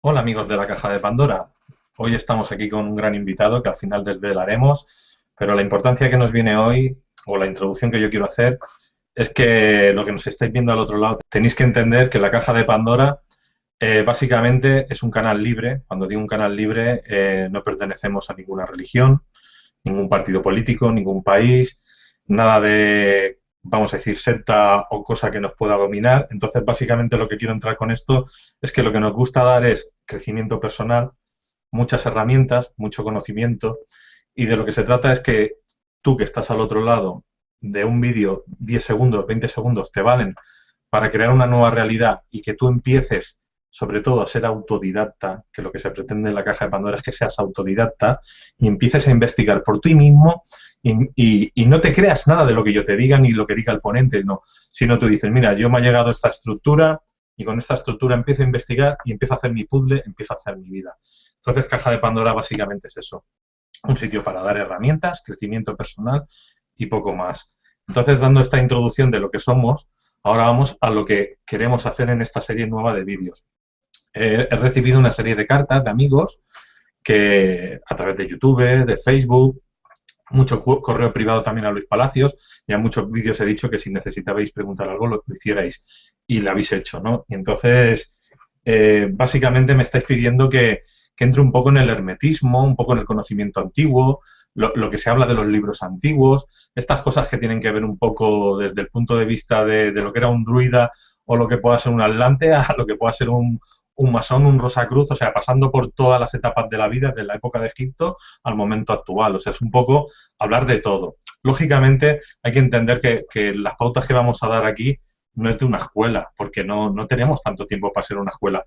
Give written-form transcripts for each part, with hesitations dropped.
Hola amigos de la Caja de Pandora. Hoy estamos aquí con un gran invitado que al final desvelaremos, pero la importancia que nos viene hoy, o la introducción que yo quiero hacer, es que lo que nos estáis viendo al otro lado, tenéis que entender que la Caja de Pandora básicamente es un canal libre. Cuando digo un canal libre, no pertenecemos a ninguna religión, ningún partido político, ningún país, nada de, vamos a decir, secta o cosa que nos pueda dominar. Entonces, básicamente lo que quiero entrar con esto es que lo que nos gusta dar es crecimiento personal, muchas herramientas, mucho conocimiento, y de lo que se trata es que tú que estás al otro lado de un vídeo, 10 segundos, 20 segundos, te valen para crear una nueva realidad y que tú empieces sobre todo a ser autodidacta, que lo que se pretende en la caja de Pandora es que seas autodidacta y empieces a investigar por ti mismo y no te creas nada de lo que yo te diga ni lo que diga el ponente, no, sino tú dices, mira, yo me ha llegado esta estructura y con esta estructura empiezo a investigar y empiezo a hacer mi puzzle, empiezo a hacer mi vida. Entonces, Caja de Pandora básicamente es eso, un sitio para dar herramientas, crecimiento personal y poco más. Entonces, dando esta introducción de lo que somos, ahora vamos a lo que queremos hacer en esta serie nueva de vídeos. He recibido una serie de cartas de amigos que a través de YouTube, de Facebook, mucho correo privado también a Luis Palacios, y en muchos vídeos he dicho que si necesitabais preguntar algo lo hicierais y lo habéis hecho, ¿no? Y entonces, básicamente me estáis pidiendo que entre un poco en el hermetismo, un poco en el conocimiento antiguo, lo que se habla de los libros antiguos, estas cosas que tienen que ver un poco desde el punto de vista de lo que era un druida o lo que pueda ser un atlante a lo que pueda ser un masón, un rosacruz, o sea, pasando por todas las etapas de la vida, desde la época de Egipto al momento actual. O sea, es un poco hablar de todo. Lógicamente, hay que entender que las pautas que vamos a dar aquí no es de una escuela, porque no tenemos tanto tiempo para ser una escuela,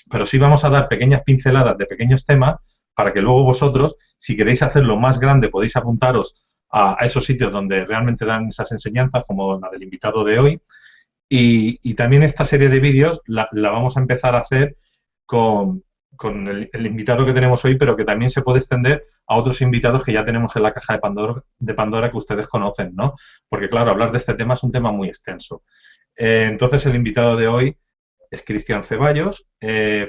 pero sí vamos a dar pequeñas pinceladas de pequeños temas para que luego vosotros, si queréis hacerlo más grande, podéis apuntaros a esos sitios donde realmente dan esas enseñanzas, como la del invitado de hoy. Y también esta serie de vídeos la vamos a empezar a hacer con el invitado que tenemos hoy, pero que también se puede extender a otros invitados que ya tenemos en la caja de Pandora que ustedes conocen, ¿no? Porque, claro, hablar de este tema es un tema muy extenso. Entonces, el invitado de hoy es Cristian Ceballos.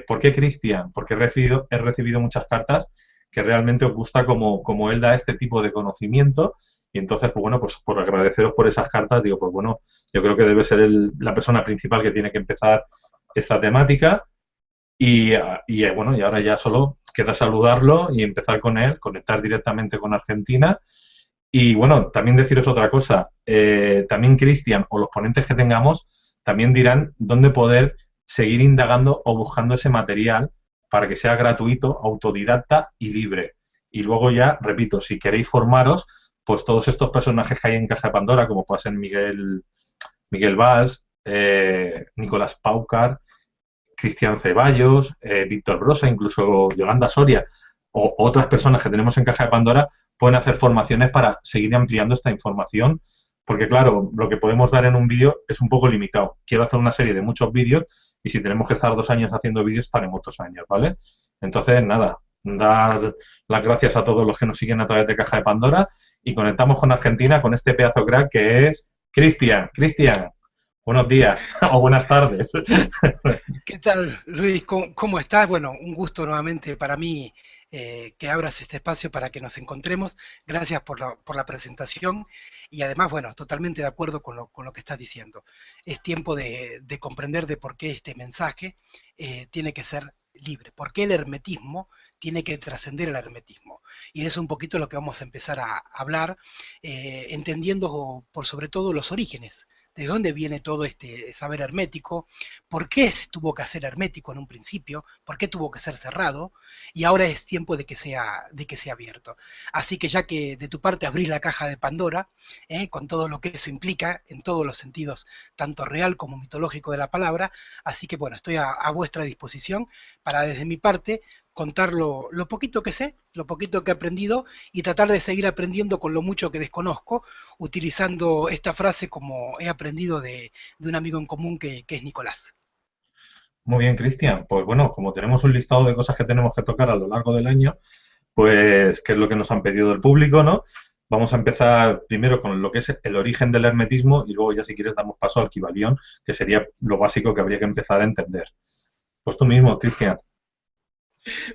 ¿Por qué Cristian? Porque he recibido muchas cartas que realmente os gusta como él da este tipo de conocimiento. Y entonces, pues bueno, pues por agradeceros por esas cartas, digo, pues bueno, yo creo que debe ser la persona principal que tiene que empezar esta temática. Y bueno, y ahora ya solo queda saludarlo y empezar con él, conectar directamente con Argentina. Y bueno, también deciros otra cosa. También Cristian o los ponentes que tengamos también dirán dónde poder seguir indagando o buscando ese material para que sea gratuito, autodidacta y libre. Y luego ya, repito, si queréis formaros, pues todos estos personajes que hay en Caja de Pandora, como puede ser Miguel Valls, Nicolás Paucar, Cristian Ceballos, Víctor Brosa, incluso Yolanda Soria o otras personas que tenemos en Caja de Pandora pueden hacer formaciones para seguir ampliando esta información, porque claro, lo que podemos dar en un vídeo es un poco limitado. Quiero hacer una serie de muchos vídeos y si tenemos que estar 2 años haciendo vídeos, estaremos 2 años, ¿vale? Entonces, nada, dar las gracias a todos los que nos siguen a través de Caja de Pandora y conectamos con Argentina con este pedazo crack que es Cristian. Cristian, buenos días o buenas tardes. ¿Qué tal, Luis? ¿Cómo estás? Bueno, un gusto nuevamente para mí que abras este espacio para que nos encontremos. Gracias por la presentación y además, bueno, totalmente de acuerdo con lo que estás diciendo. Es tiempo de comprender de por qué este mensaje tiene que ser libre, por qué el hermetismo tiene que trascender el hermetismo. Y es un poquito lo que vamos a empezar a hablar, entendiendo por sobre todo los orígenes de dónde viene todo este saber hermético, por qué se tuvo que hacer hermético en un principio, por qué tuvo que ser cerrado, y ahora es tiempo de que sea abierto. Así que ya que de tu parte abrís la caja de Pandora, con todo lo que eso implica, en todos los sentidos, tanto real como mitológico de la palabra, así que bueno, estoy a vuestra disposición para desde mi parte contar lo poquito que sé, lo poquito que he aprendido y tratar de seguir aprendiendo con lo mucho que desconozco, utilizando esta frase como he aprendido de un amigo en común que es Nicolás. Muy bien, Cristian. Pues bueno, como tenemos un listado de cosas que tenemos que tocar a lo largo del año, pues qué es lo que nos han pedido el público, ¿no? Vamos a empezar primero con lo que es el origen del hermetismo y luego ya si quieres damos paso al Kybalión, que sería lo básico que habría que empezar a entender. Pues tú mismo, Cristian.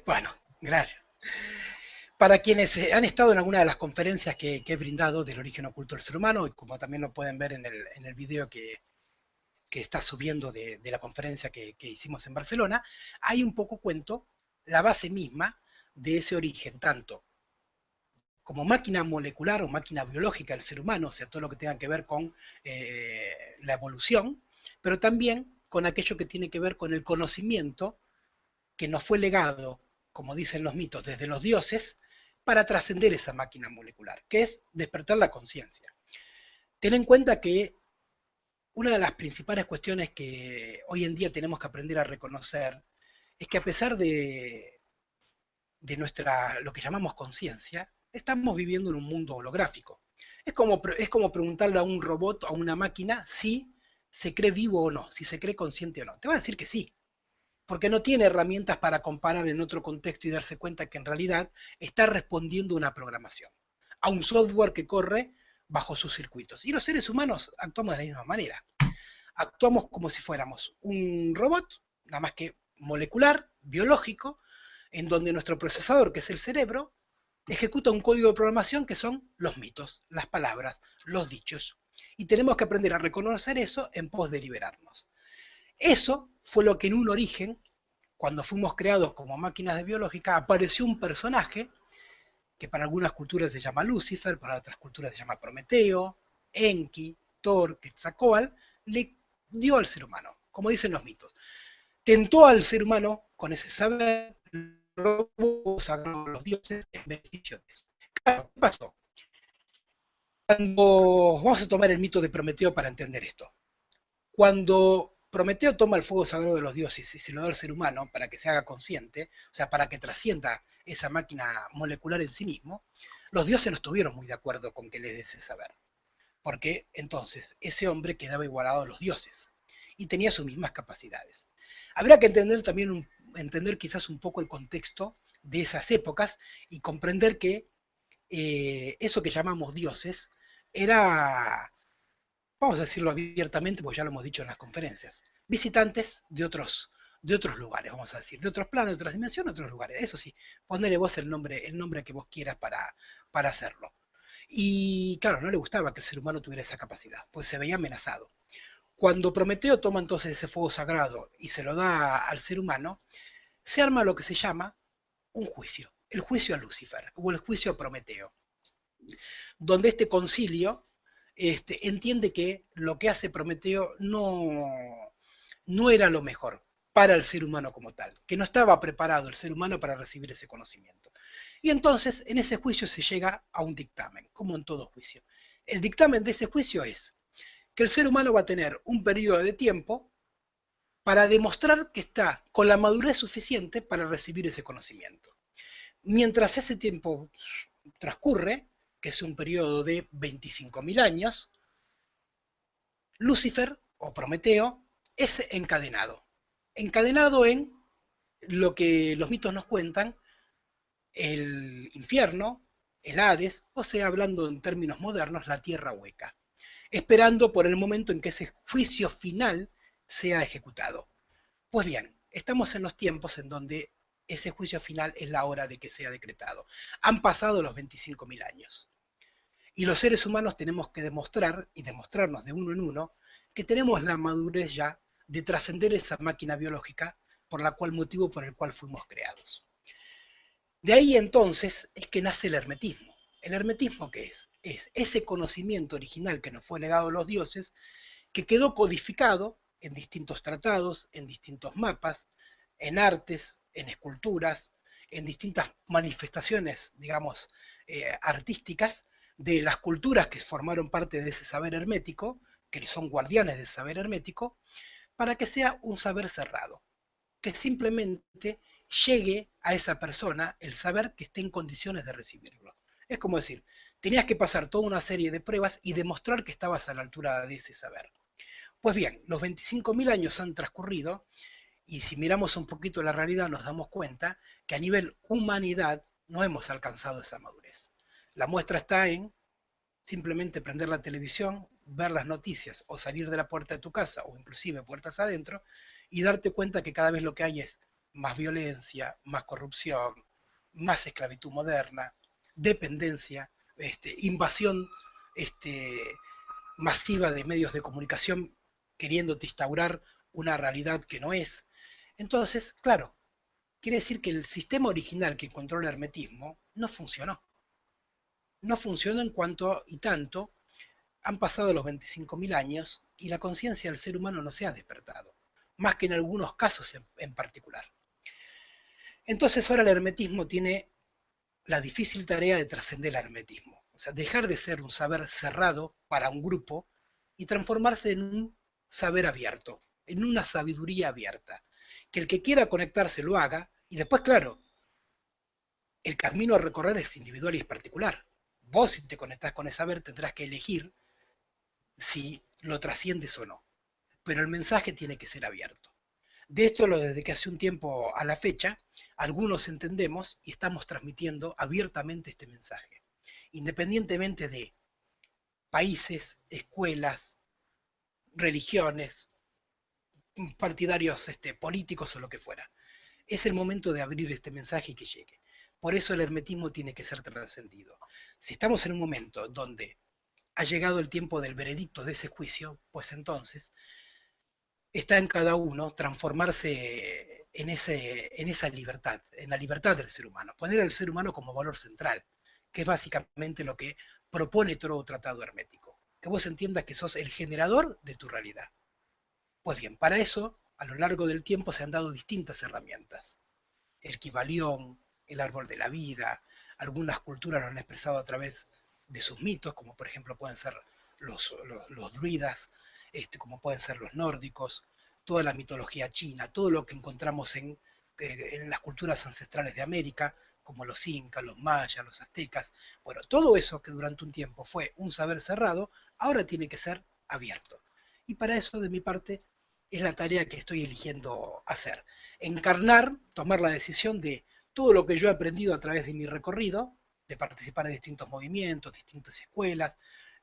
Bueno, gracias. Para quienes han estado en alguna de las conferencias que he brindado del origen oculto del ser humano, y como también lo pueden ver en el video que está subiendo de la conferencia que hicimos en Barcelona, hay un poco cuento la base misma de ese origen, tanto como máquina molecular o máquina biológica del ser humano, o sea, todo lo que tenga que ver con la evolución, pero también con aquello que tiene que ver con el conocimiento que nos fue legado, como dicen los mitos, desde los dioses, para trascender esa máquina molecular, que es despertar la conciencia. Ten en cuenta que una de las principales cuestiones que hoy en día tenemos que aprender a reconocer es que a pesar de nuestra, lo que llamamos conciencia, estamos viviendo en un mundo holográfico. Es como preguntarle a un robot, a una máquina, si se cree vivo o no, si se cree consciente o no. Te va a decir que sí, porque no tiene herramientas para comparar en otro contexto y darse cuenta que en realidad está respondiendo a una programación, a un software que corre bajo sus circuitos. Y los seres humanos actuamos de la misma manera. Actuamos como si fuéramos un robot, nada más que molecular, biológico, en donde nuestro procesador, que es el cerebro, ejecuta un código de programación que son los mitos, las palabras, los dichos. Y tenemos que aprender a reconocer eso en pos de liberarnos. Eso fue lo que en un origen, cuando fuimos creados como máquinas de biológica, apareció un personaje que para algunas culturas se llama Lucifer, para otras culturas se llama Prometeo, Enki, Thor, Quetzalcóatl, le dio al ser humano, como dicen los mitos. Tentó al ser humano con ese saber, robó sagrado a los dioses en beneficio de eso. Claro, ¿qué pasó? Cuando vamos a tomar el mito de Prometeo para entender esto. Cuando Prometeo toma el fuego sagrado de los dioses y se lo da al ser humano para que se haga consciente, o sea, para que trascienda esa máquina molecular en sí mismo, los dioses no estuvieron muy de acuerdo con que le dé ese saber, porque entonces ese hombre quedaba igualado a los dioses y tenía sus mismas capacidades. Habría que entender también, entender quizás un poco el contexto de esas épocas y comprender que eso que llamamos dioses era, vamos a decirlo abiertamente, porque ya lo hemos dicho en las conferencias, visitantes de otros lugares, vamos a decir, de otros planos, de otras dimensiones, de otros lugares. Eso sí, ponele vos el nombre que vos quieras para hacerlo. Y claro, no le gustaba que el ser humano tuviera esa capacidad, pues se veía amenazado. Cuando Prometeo toma entonces ese fuego sagrado y se lo da al ser humano, se arma lo que se llama un juicio, el juicio a Lucifer o el juicio a Prometeo, donde este concilio entiende que lo que hace Prometeo no era lo mejor para el ser humano como tal, que no estaba preparado el ser humano para recibir ese conocimiento. Y entonces en ese juicio se llega a un dictamen, como en todo juicio. El dictamen de ese juicio es que el ser humano va a tener un periodo de tiempo para demostrar que está con la madurez suficiente para recibir ese conocimiento. Mientras ese tiempo transcurre, que es un periodo de 25.000 años, Lucifer o Prometeo es encadenado. Encadenado en lo que los mitos nos cuentan, el infierno, el Hades, o sea, hablando en términos modernos, la tierra hueca, esperando por el momento en que ese juicio final sea ejecutado. Pues bien, estamos en los tiempos en donde ese juicio final es la hora de que sea decretado. Han pasado los 25.000 años. Y los seres humanos tenemos que demostrar, y demostrarnos de uno en uno, que tenemos la madurez ya de trascender esa máquina biológica por la cual motivo por el cual fuimos creados. De ahí entonces es que nace el hermetismo. ¿El hermetismo qué es? Es ese conocimiento original que nos fue legado a los dioses, que quedó codificado en distintos tratados, en distintos mapas, en artes, en esculturas, en distintas manifestaciones, digamos, artísticas de las culturas que formaron parte de ese saber hermético, que son guardianes del saber hermético, para que sea un saber cerrado, que simplemente llegue a esa persona el saber que esté en condiciones de recibirlo. Es como decir, tenías que pasar toda una serie de pruebas y demostrar que estabas a la altura de ese saber. Pues bien, los 25.000 años han transcurrido y si miramos un poquito la realidad nos damos cuenta que a nivel humanidad no hemos alcanzado esa madurez. La muestra está en simplemente prender la televisión, ver las noticias o salir de la puerta de tu casa o inclusive puertas adentro y darte cuenta que cada vez lo que hay es más violencia, más corrupción, más esclavitud moderna, dependencia, invasión este, masiva de medios de comunicación queriéndote instaurar una realidad que no es. Entonces, claro, quiere decir que el sistema original que encontró el hermetismo no funcionó. No funcionó en cuanto y tanto han pasado los 25.000 años y la conciencia del ser humano no se ha despertado, más que en algunos casos en particular. Entonces ahora el hermetismo tiene la difícil tarea de trascender el hermetismo, o sea, dejar de ser un saber cerrado para un grupo y transformarse en un saber abierto, en una sabiduría abierta. Que el que quiera conectarse lo haga y después, claro, el camino a recorrer es individual y es particular. Vos si te conectás con ese saber tendrás que elegir si lo trasciendes o no, pero el mensaje tiene que ser abierto. De esto, desde que hace un tiempo a la fecha, algunos entendemos y estamos transmitiendo abiertamente este mensaje, independientemente de países, escuelas, religiones, partidarios políticos o lo que fuera. Es el momento de abrir este mensaje y que llegue. Por eso el hermetismo tiene que ser trascendido. Si estamos en un momento donde ha llegado el tiempo del veredicto de ese juicio, pues entonces está en cada uno transformarse en esa libertad, en la libertad del ser humano, poner al ser humano como valor central, que es básicamente lo que propone todo tratado hermético, que vos entiendas que sos el generador de tu realidad. Pues bien, para eso, a lo largo del tiempo se han dado distintas herramientas. El Kybalión, el árbol de la vida, algunas culturas lo han expresado a través de sus mitos, como por ejemplo pueden ser los druidas, como pueden ser los nórdicos, toda la mitología china, todo lo que encontramos en las culturas ancestrales de América, como los incas, los mayas, los aztecas. Bueno, todo eso que durante un tiempo fue un saber cerrado, ahora tiene que ser abierto. Y para eso, de mi parte, es la tarea que estoy eligiendo hacer. Encarnar, tomar la decisión de todo lo que yo he aprendido a través de mi recorrido, de participar en distintos movimientos, distintas escuelas,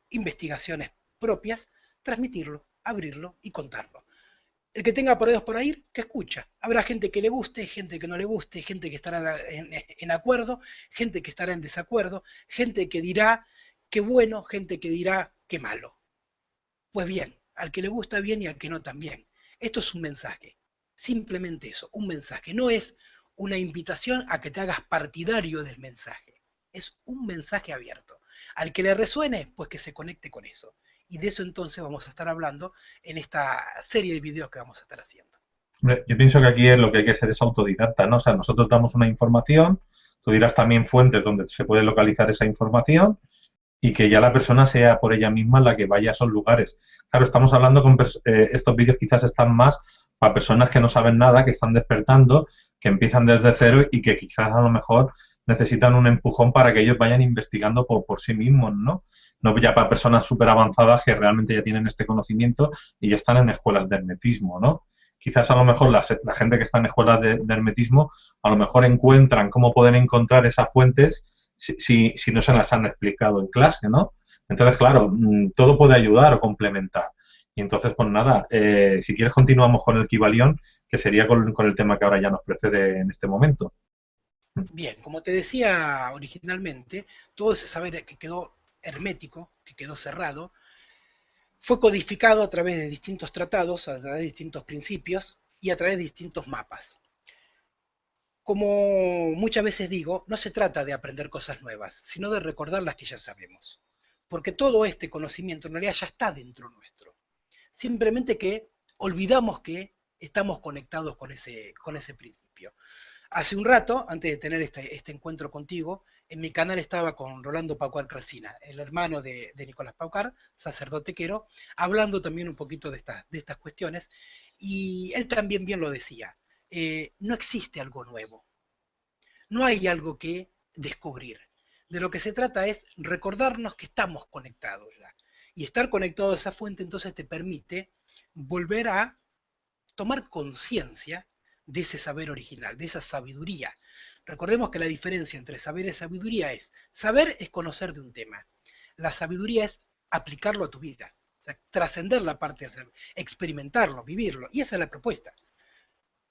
investigaciones propias, transmitirlo, abrirlo y contarlo. El que tenga por por ahí, que escucha. Habrá gente que le guste, gente que no le guste, gente que estará en acuerdo, gente que estará en desacuerdo, gente que dirá qué bueno, gente que dirá qué malo. Pues bien, al que le gusta bien y al que no también. Esto es un mensaje, simplemente eso, un mensaje. No es una invitación a que te hagas partidario del mensaje. Es un mensaje abierto. Al que le resuene, pues que se conecte con eso. Y de eso entonces vamos a estar hablando en esta serie de videos que vamos a estar haciendo. Hombre, yo pienso que aquí lo que hay que ser es autodidacta, ¿no? O sea, nosotros damos una información, tú dirás también fuentes donde se puede localizar esa información y que ya la persona sea por ella misma la que vaya a esos lugares. Claro, estamos hablando con estos vídeos quizás están más para personas que no saben nada, que están despertando, que empiezan desde cero y que quizás a lo mejor necesitan un empujón para que ellos vayan investigando por sí mismos, ¿no? No ya para personas súper avanzadas que realmente ya tienen este conocimiento y ya están en escuelas de hermetismo, ¿no? Quizás a lo mejor la gente que está en escuelas de hermetismo a lo mejor encuentran cómo pueden encontrar esas fuentes si no se las han explicado en clase, ¿no? Entonces, claro, todo puede ayudar o complementar. Y entonces, pues nada, si quieres continuamos con el Kybalión, que sería con el tema que ahora ya nos precede en este momento. Bien, como te decía originalmente, todo ese saber que quedó hermético, que quedó cerrado, fue codificado a través de distintos tratados, a través de distintos principios y a través de distintos mapas. Como muchas veces digo, no se trata de aprender cosas nuevas, sino de recordar las que ya sabemos. Porque todo este conocimiento en realidad ya está dentro nuestro. Simplemente que olvidamos que estamos conectados con ese principio. Hace un rato, antes de tener este encuentro contigo, en mi canal estaba con Rolando Paucar Calcina, el hermano de Nicolás Paucar, sacerdote quero, hablando también un poquito de estas cuestiones, y él también bien lo decía, no existe algo nuevo, no hay algo que descubrir. De lo que se trata es recordarnos que estamos conectados, ¿verdad? Y estar conectado a esa fuente entonces te permite volver a tomar conciencia de ese saber original, de esa sabiduría. Recordemos que la diferencia entre saber y sabiduría es, saber es conocer de un tema, la sabiduría es aplicarlo a tu vida, o sea, trascender la parte del saber, experimentarlo, vivirlo, y esa es la propuesta.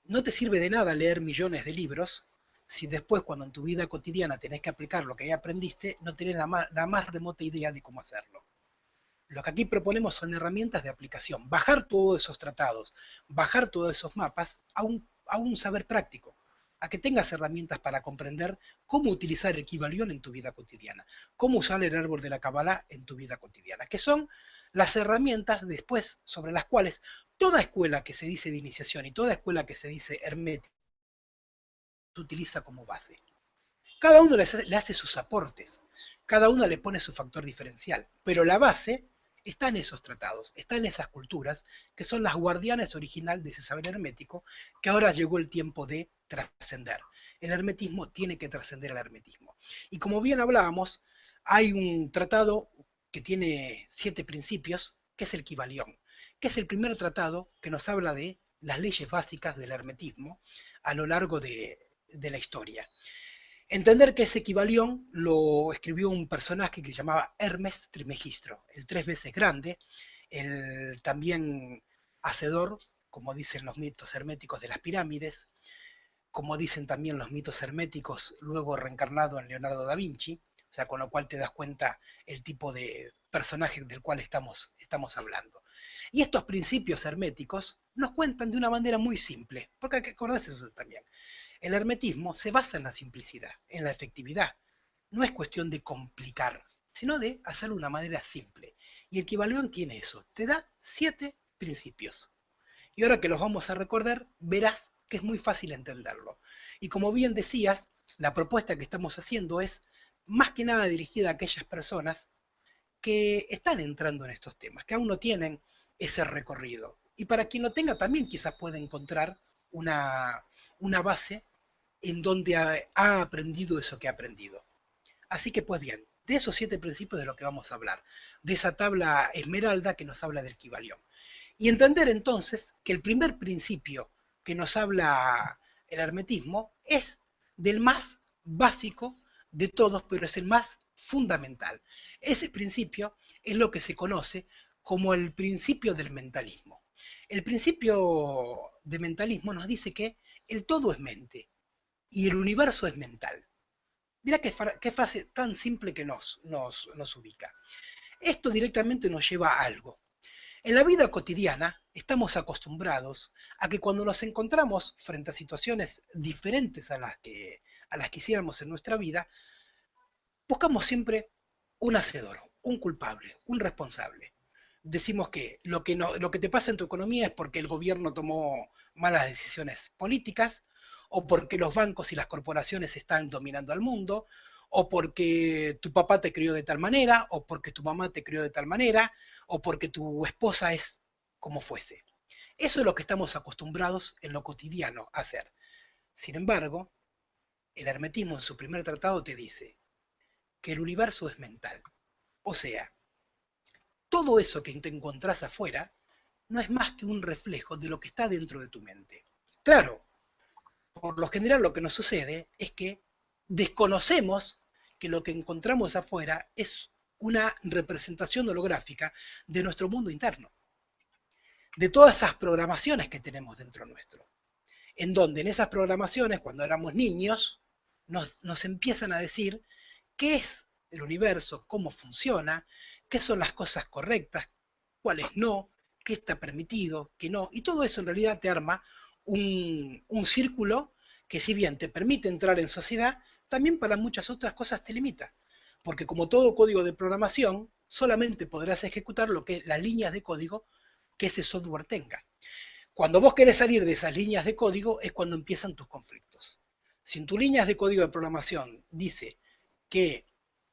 no te sirve de nada leer millones de libros si después cuando en tu vida cotidiana tenés que aplicar lo que ya aprendiste, no tenés la más remota idea de cómo hacerlo. Lo que aquí proponemos son herramientas de aplicación, bajar todos esos tratados, bajar todos esos mapas a un saber práctico, a que tengas herramientas para comprender cómo utilizar el Kybalión en tu vida cotidiana, cómo usar el árbol de la Kabbalah en tu vida cotidiana, que son las herramientas después sobre las cuales toda escuela que se dice de iniciación y toda escuela que se dice hermética se utiliza como base. Cada uno le hace sus aportes, cada uno le pone su factor diferencial, pero la base está en esos tratados, está en esas culturas que son las guardianes original de ese saber hermético que ahora llegó el tiempo de trascender. El hermetismo tiene que trascender al hermetismo. Y como bien hablábamos, hay un tratado que tiene 7 principios, que es el Kybalión, que es el primer tratado que nos habla de las leyes básicas del hermetismo a lo largo de la historia. Entender que ese Kybalión lo escribió un personaje que se llamaba Hermes Trismegistro, el 3 veces grande, el también hacedor, como dicen los mitos herméticos, de las pirámides, como dicen también los mitos herméticos, luego reencarnado en Leonardo da Vinci, o sea, con lo cual te das cuenta el tipo de personaje del cual estamos hablando. Y estos principios herméticos nos cuentan de una manera muy simple, porque hay que acordarse de eso también. El hermetismo se basa en la simplicidad, en la efectividad. No es cuestión de complicar, sino de hacerlo de una manera simple. Y el Kybalión tiene eso, te da 7 principios. Y ahora que los vamos a recordar, verás que es muy fácil entenderlo. Y como bien decías, la propuesta que estamos haciendo es más que nada dirigida a aquellas personas que están entrando en estos temas, que aún no tienen ese recorrido. Y para quien lo tenga también quizás pueda encontrar una base en donde ha aprendido eso que ha aprendido. Así que pues bien, de esos 7 principios de lo que vamos a hablar, de esa tabla esmeralda que nos habla del Kybalión. Y entender entonces que el primer principio que nos habla el hermetismo es del más básico de todos, pero es el más fundamental. Ese principio es lo que se conoce como el principio del mentalismo. El principio de mentalismo nos dice que el todo es mente y el universo es mental. Mira qué fase tan simple que nos ubica. Esto directamente nos lleva a algo. En la vida cotidiana estamos acostumbrados a que cuando nos encontramos frente a situaciones diferentes a las que hiciéramos en nuestra vida, buscamos siempre un hacedor, un culpable, un responsable. Decimos que lo que te pasa en tu economía es porque el gobierno tomó malas decisiones políticas, o porque los bancos y las corporaciones están dominando al mundo, o porque tu papá te crió de tal manera, o porque tu mamá te crió de tal manera, o porque tu esposa es como fuese. Eso es lo que estamos acostumbrados en lo cotidiano a hacer. Sin embargo, el hermetismo en su primer tratado te dice que el universo es mental. O sea, todo eso que te encontrás afuera no es más que un reflejo de lo que está dentro de tu mente. Claro, por lo general lo que nos sucede es que desconocemos que lo que encontramos afuera es una representación holográfica de nuestro mundo interno, de todas esas programaciones que tenemos dentro nuestro, en donde en esas programaciones, cuando éramos niños, nos empiezan a decir qué es el universo, cómo funciona, qué son las cosas correctas, cuáles no, qué está permitido, qué no, y todo eso en realidad te arma un círculo que si bien te permite entrar en sociedad, también para muchas otras cosas te limita. Porque como todo código de programación, solamente podrás ejecutar lo que las líneas de código que ese software tenga. Cuando vos querés salir de esas líneas de código es cuando empiezan tus conflictos. Si en tus líneas de código de programación dice que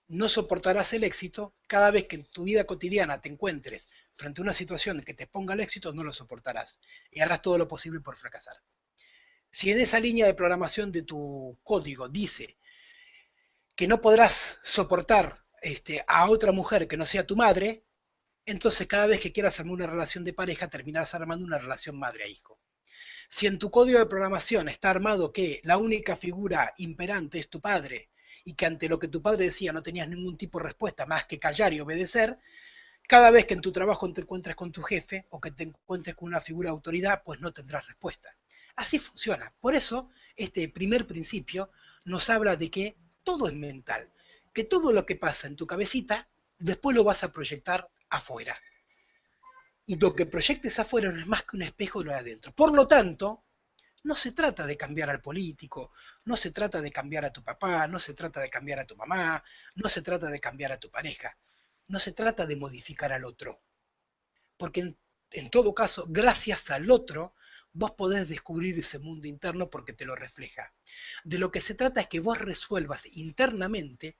no soportarás el éxito, cada vez que en tu vida cotidiana te encuentres frente a una situación que te ponga el éxito, no lo soportarás y harás todo lo posible por fracasar. Si en esa línea de programación de tu código dice que no podrás soportar a otra mujer que no sea tu madre, entonces cada vez que quieras armar una relación de pareja terminarás armando una relación madre a hijo. Si en tu código de programación está armado que la única figura imperante es tu padre y que ante lo que tu padre decía no tenías ningún tipo de respuesta más que callar y obedecer, cada vez que en tu trabajo te encuentres con tu jefe o que te encuentres con una figura de autoridad, pues no tendrás respuesta. Así funciona. Por eso, este primer principio nos habla de que todo es mental, que todo lo que pasa en tu cabecita, después lo vas a proyectar afuera. Y lo que proyectes afuera no es más que un espejo de lo de adentro. Por lo tanto, no se trata de cambiar al político, no se trata de cambiar a tu papá, no se trata de cambiar a tu mamá, no se trata de cambiar a tu pareja, no se trata de modificar al otro. Porque en todo caso, gracias al otro, vos podés descubrir ese mundo interno porque te lo refleja. De lo que se trata es que vos resuelvas internamente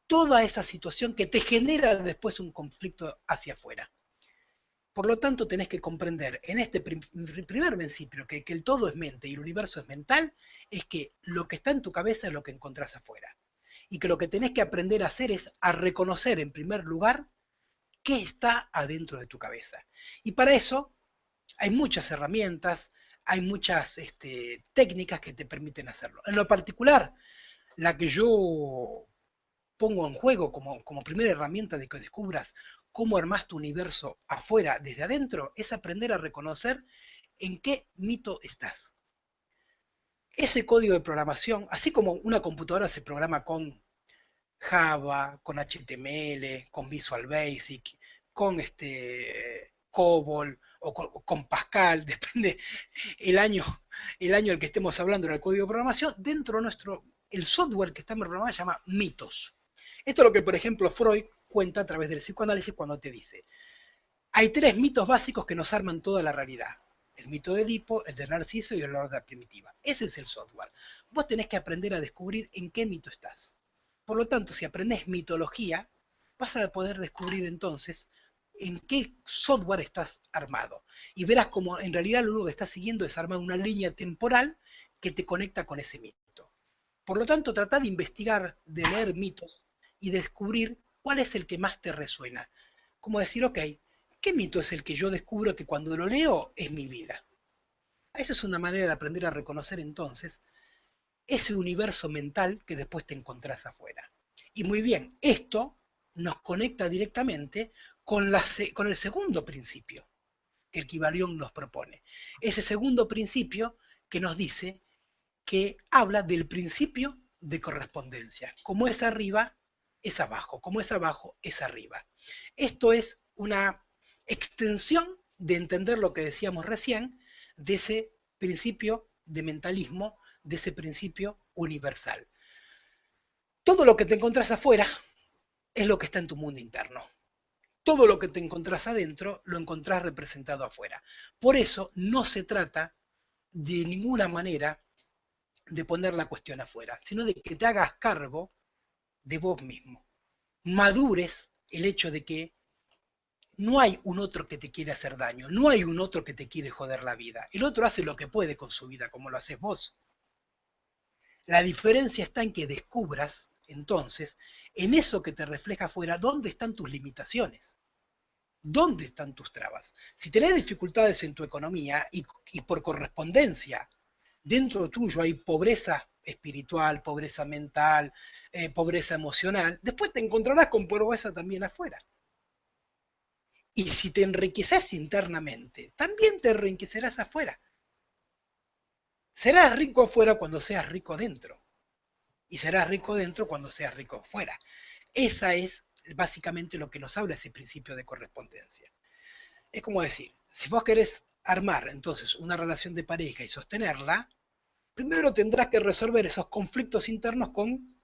toda esa situación que te genera después un conflicto hacia afuera. Por lo tanto, tenés que comprender en este primer principio que el todo es mente y el universo es mental, es que lo que está en tu cabeza es lo que encontrás afuera. Y que lo que tenés que aprender a hacer es a reconocer en primer lugar qué está adentro de tu cabeza. Y para eso hay muchas herramientas, hay muchas técnicas que te permiten hacerlo. En lo particular, la que yo pongo en juego como primera herramienta de que descubras cómo armás tu universo afuera, desde adentro, es aprender a reconocer en qué mito estás. Ese código de programación, así como una computadora se programa con Java, con HTML, con Visual Basic, con COBOL o con Pascal, depende el año del que estemos hablando del código de programación, dentro de el software que estamos programando se llama mitos. Esto es lo que, por ejemplo, Freud cuenta a través del psicoanálisis cuando te dice, hay tres mitos básicos que nos arman toda la realidad. El mito de Edipo, el de Narciso y el de la primitiva. Ese es el software. Vos tenés que aprender a descubrir en qué mito estás. Por lo tanto, si aprendés mitología, vas a poder descubrir entonces en qué software estás armado. Y verás como en realidad lo único que estás siguiendo es armar una línea temporal que te conecta con ese mito. Por lo tanto, trata de investigar, de leer mitos y descubrir cuál es el que más te resuena. Como decir, ok, ¿qué mito es el que yo descubro que cuando lo leo es mi vida? Esa es una manera de aprender a reconocer entonces ese universo mental que después te encontrás afuera. Y muy bien, esto nos conecta directamente con el segundo principio que el Kybalión nos propone. Ese segundo principio que nos dice que habla del principio de correspondencia. Como es arriba, es abajo. Como es abajo, es arriba. Esto es una extensión de entender lo que decíamos recién, de ese principio de mentalismo, de ese principio universal. Todo lo que te encontrás afuera es lo que está en tu mundo interno. Todo lo que te encontrás adentro lo encontrás representado afuera. Por eso no se trata de ninguna manera de poner la cuestión afuera, sino de que te hagas cargo de vos mismo. Madures el hecho de que no hay un otro que te quiere hacer daño, no hay un otro que te quiere joder la vida. El otro hace lo que puede con su vida, como lo haces vos. La diferencia está en que descubras, entonces, en eso que te refleja afuera, dónde están tus limitaciones, dónde están tus trabas. Si tenés dificultades en tu economía y por correspondencia, dentro tuyo hay pobreza espiritual, pobreza mental, pobreza emocional, después te encontrarás con pobreza también afuera. Y si te enriqueces internamente, también te enriquecerás afuera. Serás rico afuera cuando seas rico dentro. Y serás rico dentro cuando seas rico afuera. Esa es básicamente lo que nos habla ese principio de correspondencia. Es como decir, si vos querés armar entonces una relación de pareja y sostenerla, primero tendrás que resolver esos conflictos internos con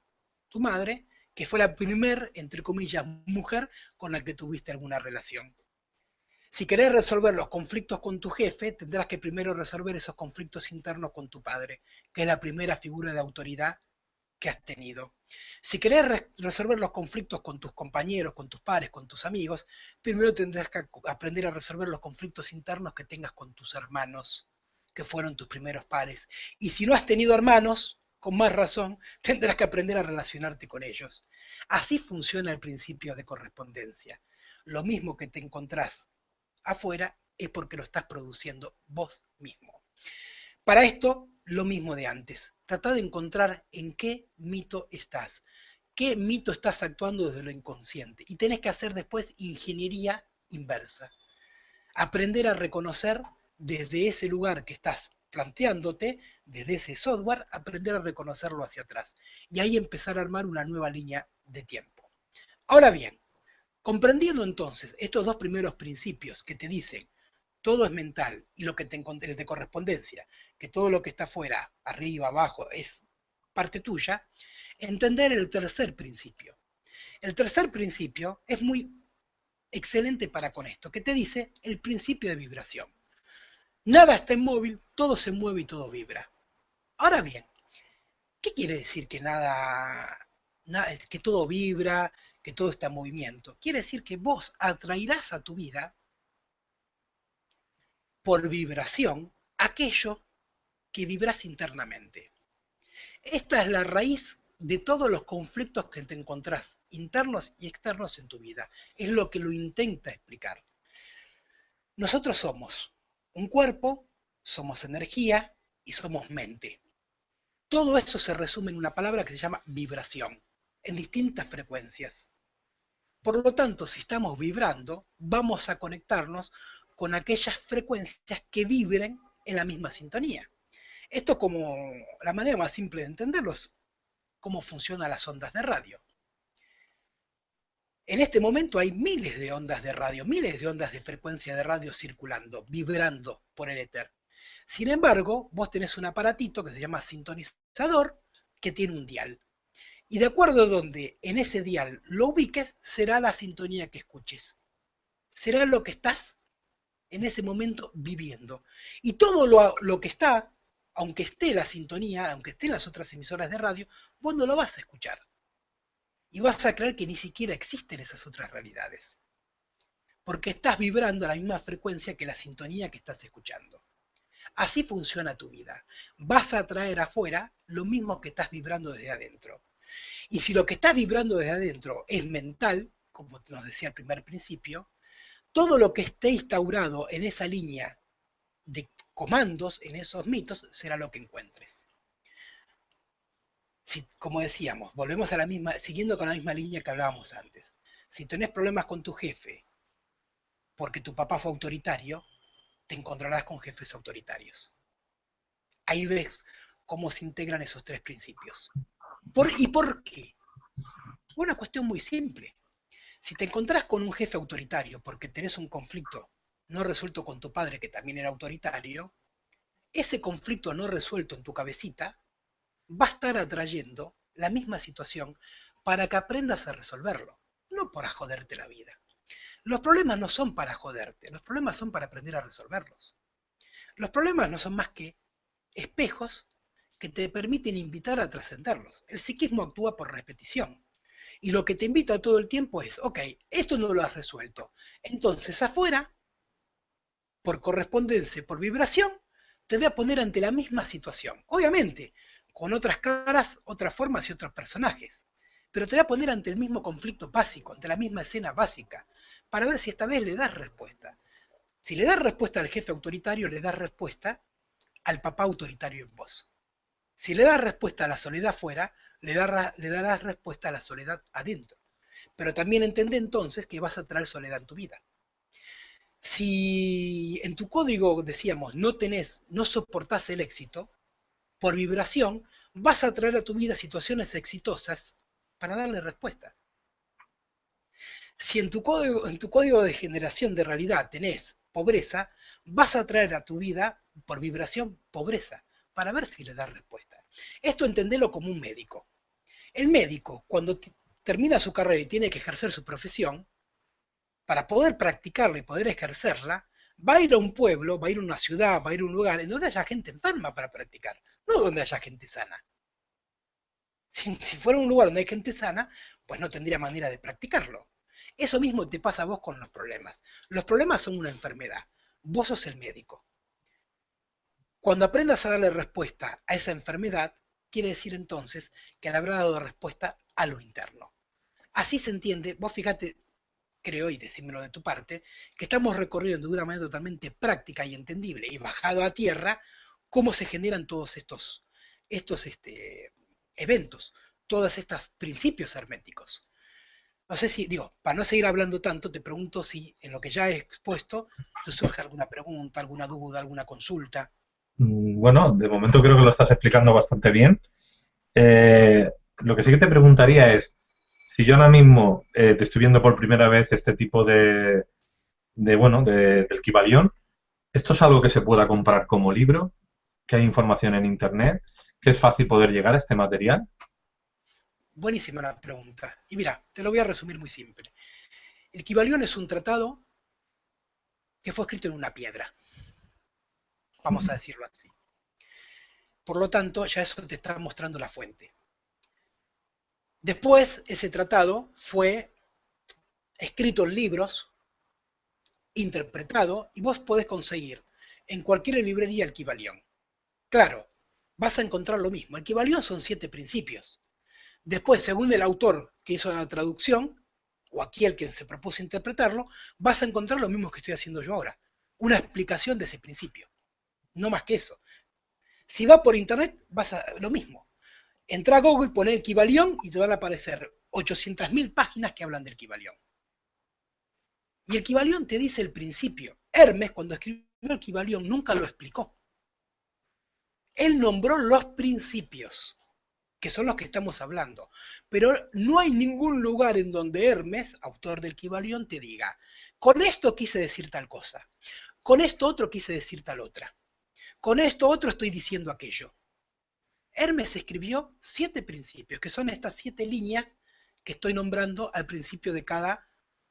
tu madre, que fue la primer, entre comillas, mujer con la que tuviste alguna relación. Si querés resolver los conflictos con tu jefe, tendrás que primero resolver esos conflictos internos con tu padre, que es la primera figura de autoridad que has tenido. Si querés resolver los conflictos con tus compañeros, con tus pares, con tus amigos, primero tendrás que aprender a resolver los conflictos internos que tengas con tus hermanos, que fueron tus primeros pares. Y si no has tenido hermanos, con más razón, tendrás que aprender a relacionarte con ellos. Así funciona el principio de correspondencia. Lo mismo que te encontrás afuera es porque lo estás produciendo vos mismo. Para esto, lo mismo de antes. Trata de encontrar en qué mito estás. ¿Qué mito estás actuando desde lo inconsciente? Y tenés que hacer después ingeniería inversa. Aprender a reconocer desde ese lugar que estás planteándote desde ese software aprender a reconocerlo hacia atrás y ahí empezar a armar una nueva línea de tiempo. Ahora bien, comprendiendo entonces estos dos primeros principios que te dicen todo es mental y lo que te encontré de correspondencia, que todo lo que está afuera, arriba, abajo, es parte tuya, entender el tercer principio. El tercer principio es muy excelente para con esto, que te dice el principio de vibración. Nada está inmóvil, todo se mueve y todo vibra. Ahora bien, ¿qué quiere decir que que todo vibra, que todo está en movimiento? Quiere decir que vos atraerás a tu vida por vibración aquello que vibras internamente. Esta es la raíz de todos los conflictos que te encontrás internos y externos en tu vida. Es lo que lo intenta explicar. Nosotros somos un cuerpo, somos energía y somos mente. Todo eso se resume en una palabra que se llama vibración, en distintas frecuencias. Por lo tanto, si estamos vibrando, vamos a conectarnos con aquellas frecuencias que vibren en la misma sintonía. Esto como la manera más simple de entenderlo es cómo funcionan las ondas de radio. En este momento hay miles de ondas de radio, miles de ondas de frecuencia de radio circulando, vibrando por el éter. Sin embargo, vos tenés un aparatito que se llama sintonizador que tiene un dial. Y de acuerdo a donde en ese dial lo ubiques, será la sintonía que escuches. Será lo que estás en ese momento viviendo. Y todo lo que está, aunque esté la sintonía, aunque estén las otras emisoras de radio, vos no lo vas a escuchar. Y vas a creer que ni siquiera existen esas otras realidades. Porque estás vibrando a la misma frecuencia que la sintonía que estás escuchando. Así funciona tu vida. Vas a traer afuera lo mismo que estás vibrando desde adentro. Y si lo que estás vibrando desde adentro es mental, como nos decía el primer principio, todo lo que esté instaurado en esa línea de comandos, en esos mitos, será lo que encuentres. Si, como decíamos, volvemos a la misma, siguiendo con la misma línea que hablábamos antes. Si tenés problemas con tu jefe porque tu papá fue autoritario, te encontrarás con jefes autoritarios. Ahí ves cómo se integran esos tres principios. ¿Y por qué? Una cuestión muy simple. Si te encontrás con un jefe autoritario porque tenés un conflicto no resuelto con tu padre, que también era autoritario, ese conflicto no resuelto en tu cabecita va a estar atrayendo la misma situación para que aprendas a resolverlo, no para joderte la vida. Los problemas no son para joderte, los problemas son para aprender a resolverlos. Los problemas no son más que espejos que te permiten invitar a trascenderlos. El psiquismo actúa por repetición. Y lo que te invita todo el tiempo es, ok, esto no lo has resuelto. Entonces afuera, por correspondencia, por vibración, te voy a poner ante la misma situación. Obviamente, con otras caras, otras formas y otros personajes. Pero te voy a poner ante el mismo conflicto básico, ante la misma escena básica, para ver si esta vez le das respuesta. Si le das respuesta al jefe autoritario, le das respuesta al papá autoritario en vos. Si le das respuesta a la soledad afuera, le darás respuesta a la soledad adentro. Pero también entendé entonces que vas a traer soledad en tu vida. Si en tu código decíamos no soportás el éxito, por vibración vas a traer a tu vida situaciones exitosas para darle respuesta. Si en tu código de generación de realidad tenés pobreza, vas a traer a tu vida por vibración pobreza para ver si le das respuesta. Esto entendelo como un médico. El médico, cuando termina su carrera y tiene que ejercer su profesión, para poder practicarla y poder ejercerla, va a ir a un pueblo, va a ir a una ciudad, va a ir a un lugar en donde haya gente enferma para practicar, no donde haya gente sana. Si fuera un lugar donde hay gente sana, pues no tendría manera de practicarlo. Eso mismo te pasa a vos con los problemas. Los problemas son una enfermedad. Vos sos el médico. Cuando aprendas a darle respuesta a esa enfermedad, quiere decir entonces que le habrá dado respuesta a lo interno. Así se entiende, vos fíjate, creo, y decímelo de tu parte, que estamos recorriendo de una manera totalmente práctica y entendible y bajado a tierra cómo se generan todos estos eventos, todos estos principios herméticos. No sé si, digo, para no seguir hablando tanto, te pregunto si en lo que ya he expuesto te surge alguna pregunta, alguna duda, alguna consulta. Bueno, de momento creo que lo estás explicando bastante bien. Lo que sí que te preguntaría es, si yo ahora mismo te estoy viendo por primera vez este tipo del Kybalión, ¿esto es algo que se pueda comprar como libro? ¿Que hay información en Internet? ¿Que es fácil poder llegar a este material? Buenísima la pregunta. Y mira, te lo voy a resumir muy simple. El Kybalión es un tratado que fue escrito en una piedra, vamos a decirlo así. Por lo tanto, ya eso te está mostrando la fuente. Después, ese tratado fue escrito en libros, interpretado, y vos podés conseguir en cualquier librería el Kybalión. Claro, vas a encontrar lo mismo. El Kybalión son 7 principios. Después, según el autor que hizo la traducción, o aquí el que se propuso interpretarlo, vas a encontrar lo mismo que estoy haciendo yo ahora. Una explicación de ese principio. No más que eso. Si vas por internet, vas a lo mismo. Entra a Google, pone el Kybalión y te van a aparecer 800.000 páginas que hablan del Kybalión. Y el Kybalión te dice el principio. Hermes, cuando escribió el Kybalión, nunca lo explicó. Él nombró los principios, que son los que estamos hablando. Pero no hay ningún lugar en donde Hermes, autor del Kybalión, te diga, con esto quise decir tal cosa, con esto otro quise decir tal otra, con esto otro estoy diciendo aquello. Hermes escribió 7 principios, que son estas 7 líneas que estoy nombrando al principio de cada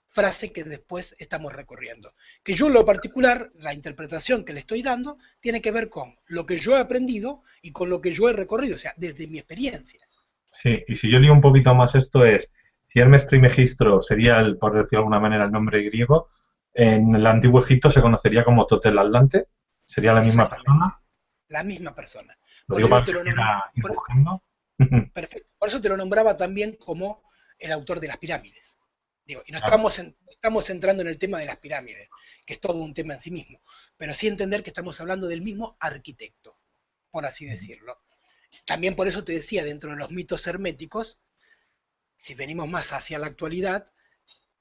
frase que después estamos recorriendo. Que yo en lo particular, la interpretación que le estoy dando, tiene que ver con lo que yo he aprendido y con lo que yo he recorrido, o sea, desde mi experiencia. Sí, y si yo lío un poquito más esto es, si Hermes Trismegistro sería, por decirlo de alguna manera, el nombre griego, en el antiguo Egipto se conocería como Totel Atlante, sería la misma Exactamente, persona. la misma persona. Lo Por digo eso para te que lo se quiera ir por, buscando. perfecto. Por eso te lo nombraba también como el autor de las pirámides. Digo, y no Claro. estamos entrando en el tema de las pirámides, que es todo un tema en sí mismo, pero sí entender que estamos hablando del mismo arquitecto, por así decirlo. También por eso te decía, dentro de los mitos herméticos, si venimos más hacia la actualidad,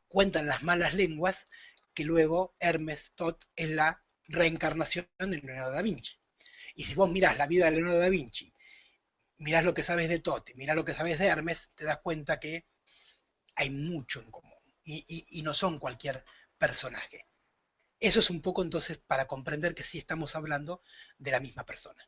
cuentan las malas lenguas que luego Hermes Tot es la reencarnación de Leonardo da Vinci. Y si vos mirás la vida de Leonardo da Vinci, mirás lo que sabes de Tot, mirás lo que sabes de Hermes, te das cuenta que hay mucho en común y no son cualquier personaje. Eso es un poco entonces para comprender que sí estamos hablando de la misma persona.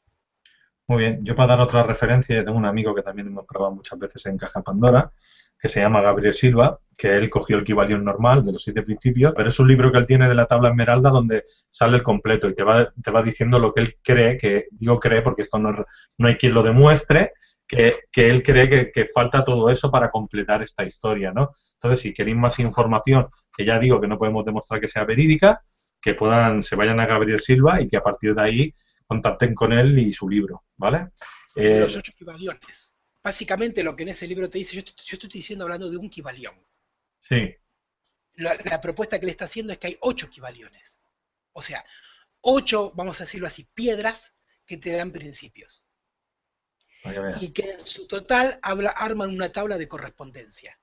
Muy bien, yo para dar otra referencia, tengo un amigo que también hemos probado muchas veces en Caja Pandora, que se llama Gabriel Silva, que él cogió el Kybalión normal de los 7 principios, pero es un libro que él tiene de la tabla esmeralda donde sale el completo y te va diciendo lo que él cree, que digo cree porque esto no hay quien lo demuestre, que él cree que falta todo eso para completar esta historia, ¿no? Entonces, si queréis más información, que ya digo que no podemos demostrar que sea verídica, se vayan a Gabriel Silva y que a partir de ahí contacten con él y su libro, ¿vale? Y de Eh, los 8 Kibaliones. Básicamente lo que en ese libro te dice, yo estoy diciendo hablando de un Kibalión. sí, La propuesta que le está haciendo es que hay 8 Kibaliones. O sea, 8, vamos a decirlo así, piedras que te dan principios. para que veas. Y que en su total arman una tabla de correspondencia.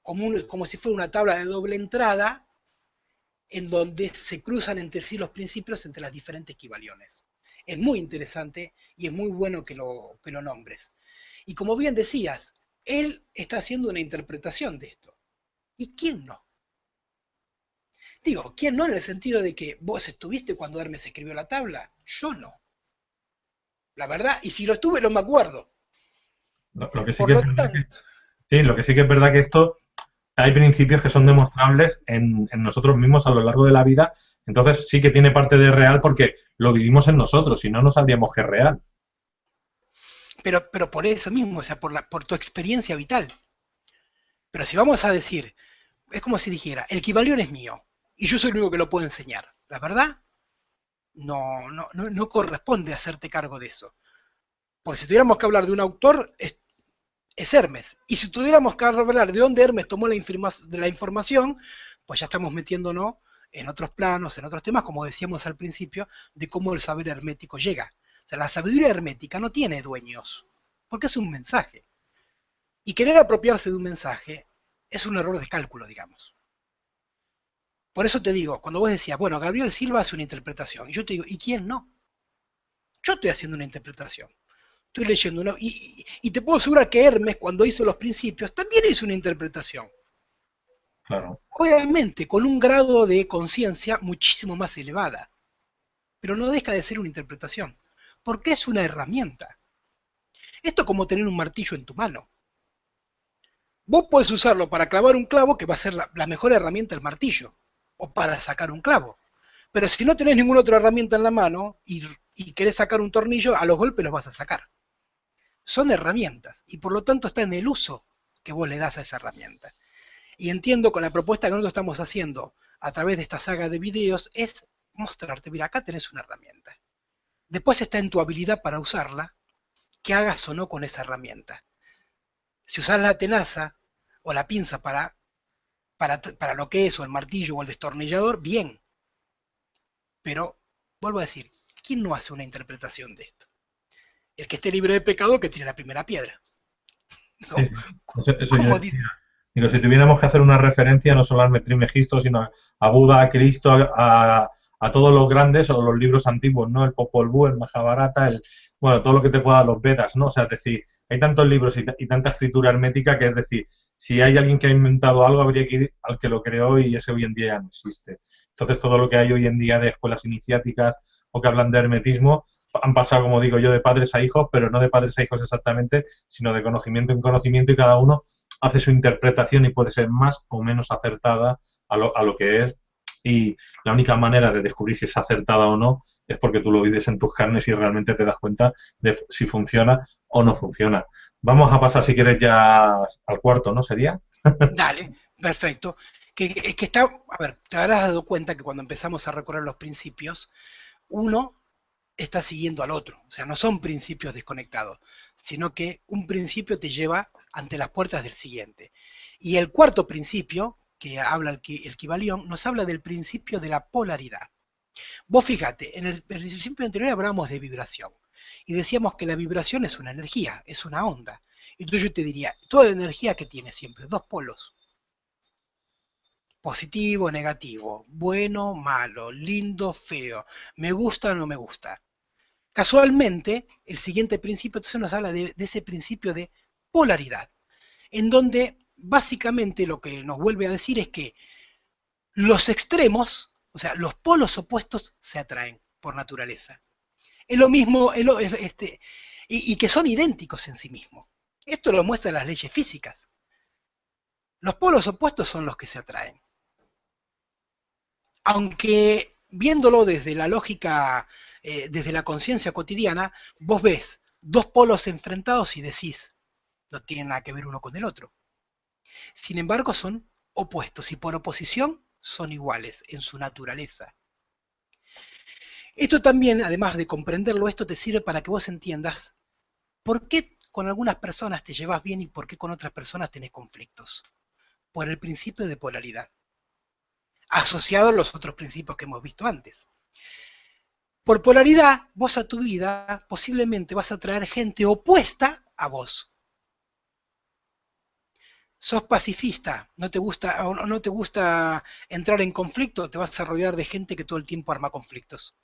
Como si fuera una tabla de doble entrada en donde se cruzan entre sí los principios entre las diferentes equivaliones. Es muy interesante y es muy bueno que lo nombres. Y como bien decías, él está haciendo una interpretación de esto. ¿Y quién no? Digo, ¿quién no en el sentido de que vos estuviste cuando Hermes escribió la tabla? Yo no. La verdad, y si lo estuve, no me acuerdo. Lo que sí Por que es lo verdad que, tanto, sí, lo que sí que es verdad que esto hay principios que son demostrables en nosotros mismos a lo largo de la vida, entonces sí que tiene parte de real porque lo vivimos en nosotros, si no, no sabríamos que es real. pero por eso mismo, o sea, por tu experiencia vital. Pero si vamos a decir, es como si dijera, el Kybalión es mío y yo soy el único que lo puedo enseñar. La verdad, no corresponde hacerte cargo de eso. Porque si tuviéramos que hablar de un autor, es Hermes. Y si tuviéramos que hablar de dónde Hermes tomó de la información, pues ya estamos metiéndonos en otros planos, en otros temas, como decíamos al principio, de cómo el saber hermético llega. O sea, la sabiduría hermética no tiene dueños, porque es un mensaje. Y querer apropiarse de un mensaje es un error de cálculo, digamos. Por eso te digo, cuando vos decías, bueno, Gabriel Silva hace una interpretación, y yo te digo, ¿y quién no? Yo estoy haciendo una interpretación. Estoy leyendo una... Y te puedo asegurar que Hermes, cuando hizo los principios, también hizo una interpretación. Claro. Obviamente, con un grado de conciencia muchísimo más elevada. Pero no deja de ser una interpretación. Porque es una herramienta. Esto es como tener un martillo en tu mano. Vos podés usarlo para clavar un clavo, que va a ser la mejor herramienta el martillo, o para sacar un clavo. Pero si no tenés ninguna otra herramienta en la mano y querés sacar un tornillo, a los golpes los vas a sacar. Son herramientas, y por lo tanto está en el uso que vos le das a esa herramienta. Y entiendo con la propuesta que nosotros estamos haciendo a través de esta saga de videos es mostrarte, mira, acá tenés una herramienta. Después está en tu habilidad para usarla, que hagas o no con esa herramienta. Si usás la tenaza o la pinza para lo que es, o el martillo o el destornillador, bien. Pero, vuelvo a decir, ¿quién no hace una interpretación de esto? El que esté libre de pecado, que tire la primera piedra. Sí, ¿No? sí. Eso yo ¿Cómo dice? decía. Digo, si tuviéramos que hacer una referencia no solo al Trismegisto, sino a Buda, a Cristo, a todos los grandes o los libros antiguos, ¿no? El Popol Vuh, el Mahabharata, bueno, todo lo que te pueda dar los Vedas, ¿no? O sea, es decir, hay tantos libros y tanta escritura hermética que es decir, si hay alguien que ha inventado algo, habría que ir al que lo creó y ese hoy en día ya no existe. Entonces, todo lo que hay hoy en día de escuelas iniciáticas o que hablan de hermetismo han pasado, como digo yo, de padres a hijos, pero no de padres a hijos exactamente, sino de conocimiento en conocimiento y cada uno hace su interpretación y puede ser más o menos acertada a lo que es. Y la única manera de descubrir si es acertada o no es porque tú lo vives en tus carnes y realmente te das cuenta de si funciona o no funciona. Vamos a pasar, si quieres, ya al cuarto, ¿no? ¿Sería? Dale, perfecto. Que está, a ver, te habrás dado cuenta que cuando empezamos a recorrer los principios, uno está siguiendo al otro. O sea, no son principios desconectados, sino que un principio te lleva ante las puertas del siguiente. Y el cuarto principio, que habla el Kybalión, nos habla del principio de la polaridad. Vos fíjate, en el principio anterior hablábamos de vibración y decíamos que la vibración es una energía, es una onda. Entonces yo te diría, toda energía que tiene siempre dos polos, positivo, negativo, bueno, malo, lindo, feo, me gusta o no me gusta. Casualmente, el siguiente principio entonces nos habla de ese principio de polaridad, en donde básicamente lo que nos vuelve a decir es que los extremos, o sea, los polos opuestos se atraen por naturaleza. Es lo mismo, y que son idénticos en sí mismos. Esto lo muestran las leyes físicas. Los polos opuestos son los que se atraen. Aunque viéndolo desde la lógica, desde la conciencia cotidiana, vos ves dos polos enfrentados y decís, no tienen nada que ver uno con el otro. Sin embargo, son opuestos y por oposición son iguales en su naturaleza. Esto también, además de comprenderlo, esto te sirve para que vos entiendas por qué con algunas personas te llevas bien y por qué con otras personas tenés conflictos. Por el principio de polaridad, asociado a los otros principios que hemos visto antes. Por polaridad, vos a tu vida posiblemente vas a traer gente opuesta a vos. Sos pacifista, no te gusta entrar en conflicto, te vas a rodear de gente que todo el tiempo arma conflictos.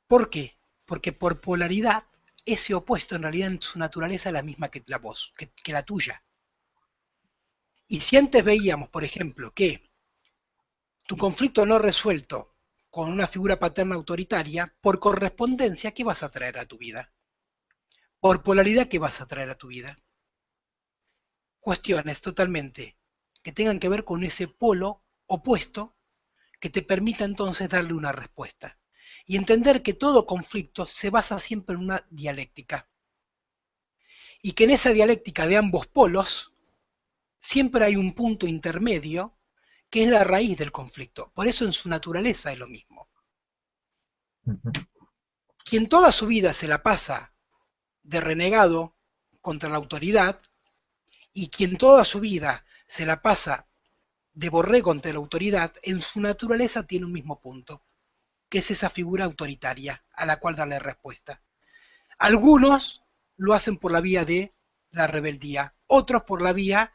¿Por qué? Porque por polaridad, ese opuesto en realidad en su naturaleza es la misma que la voz, que la tuya. Y si antes veíamos, por ejemplo, que tu conflicto no resuelto con una figura paterna autoritaria, por correspondencia, ¿qué vas a traer a tu vida? Por polaridad, ¿qué vas a traer a tu vida? Cuestiones totalmente que tengan que ver con ese polo opuesto que te permita entonces darle una respuesta. Y entender que todo conflicto se basa siempre en una dialéctica. Y que en esa dialéctica de ambos polos siempre hay un punto intermedio que es la raíz del conflicto. Por eso en su naturaleza es lo mismo. Quien toda su vida se la pasa de renegado contra la autoridad y quien toda su vida se la pasa de borrego ante la autoridad, en su naturaleza tiene un mismo punto, que es esa figura autoritaria a la cual darle respuesta. Algunos lo hacen por la vía de la rebeldía, otros por la vía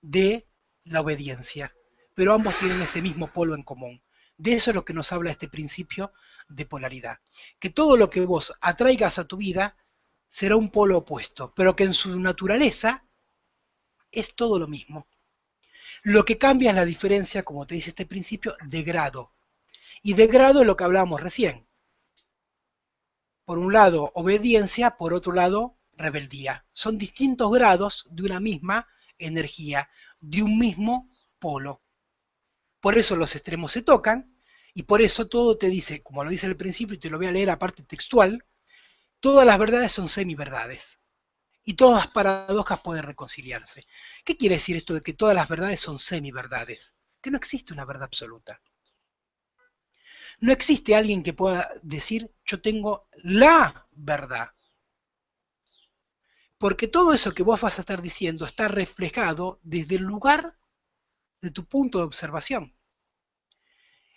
de la obediencia, pero ambos tienen ese mismo polo en común. De eso es lo que nos habla este principio de polaridad. Que todo lo que vos atraigas a tu vida será un polo opuesto, pero que en su naturaleza es todo lo mismo. Lo que cambia es la diferencia, como te dice este principio, de grado. Y de grado es lo que hablábamos recién. Por un lado, obediencia, por otro lado, rebeldía. Son distintos grados de una misma energía, de un mismo polo. Por eso los extremos se tocan y por eso todo te dice, como lo dice al principio y te lo voy a leer aparte textual, todas las verdades son semiverdades y todas las paradojas pueden reconciliarse. ¿Qué quiere decir esto de que todas las verdades son semiverdades? Que no existe una verdad absoluta. No existe alguien que pueda decir yo tengo la verdad. Porque todo eso que vos vas a estar diciendo está reflejado desde el lugar de tu punto de observación.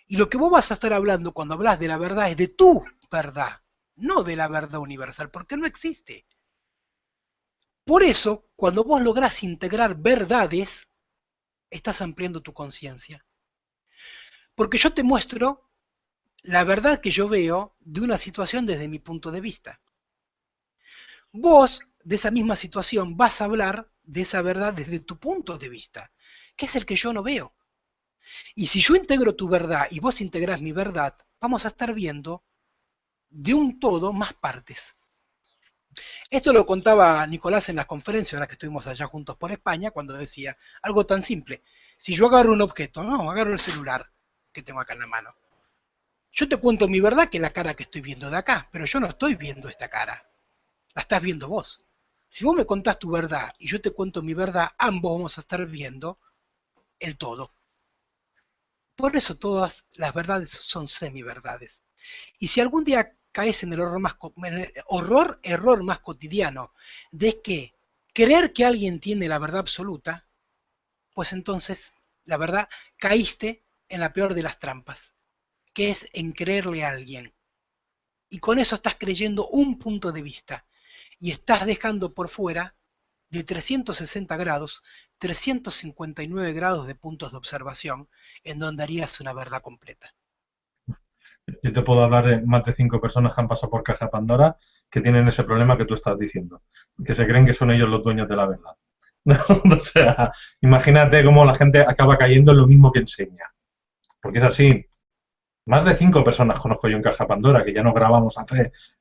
Y lo que vos vas a estar hablando cuando hablas de la verdad es de tu verdad, no de la verdad universal, porque no existe. Por eso, cuando vos lográs integrar verdades, estás ampliando tu conciencia. Porque yo te muestro la verdad que yo veo de una situación desde mi punto de vista. Vos, de esa misma situación, vas a hablar de esa verdad desde tu punto de vista, que es el que yo no veo. Y si yo integro tu verdad y vos integrás mi verdad, vamos a estar viendo de un todo más partes. Esto lo contaba Nicolás en las conferencias, ahora que estuvimos allá juntos por España, cuando decía algo tan simple. Si yo agarro un objeto, no, agarro el celular que tengo acá en la mano. Yo te cuento mi verdad, que es la cara que estoy viendo de acá, pero yo no estoy viendo esta cara. La estás viendo vos. Si vos me contás tu verdad y yo te cuento mi verdad, ambos vamos a estar viendo el todo. Por eso todas las verdades son semiverdades. Y si algún día caes en el error más cotidiano de que creer que alguien tiene la verdad absoluta, pues entonces, la verdad, caíste en la peor de las trampas, que es en creerle a alguien. Y con eso estás creyendo un punto de vista y estás dejando por fuera de 360 grados, 359 grados de puntos de observación en donde harías una verdad completa. Yo te puedo hablar de más de 5 personas que han pasado por Caja Pandora que tienen ese problema que tú estás diciendo, que se creen que son ellos los dueños de la verdad. O sea, imagínate cómo la gente acaba cayendo en lo mismo que enseña. Porque es así. Más de 5 personas conozco yo en Caja Pandora, que ya no grabamos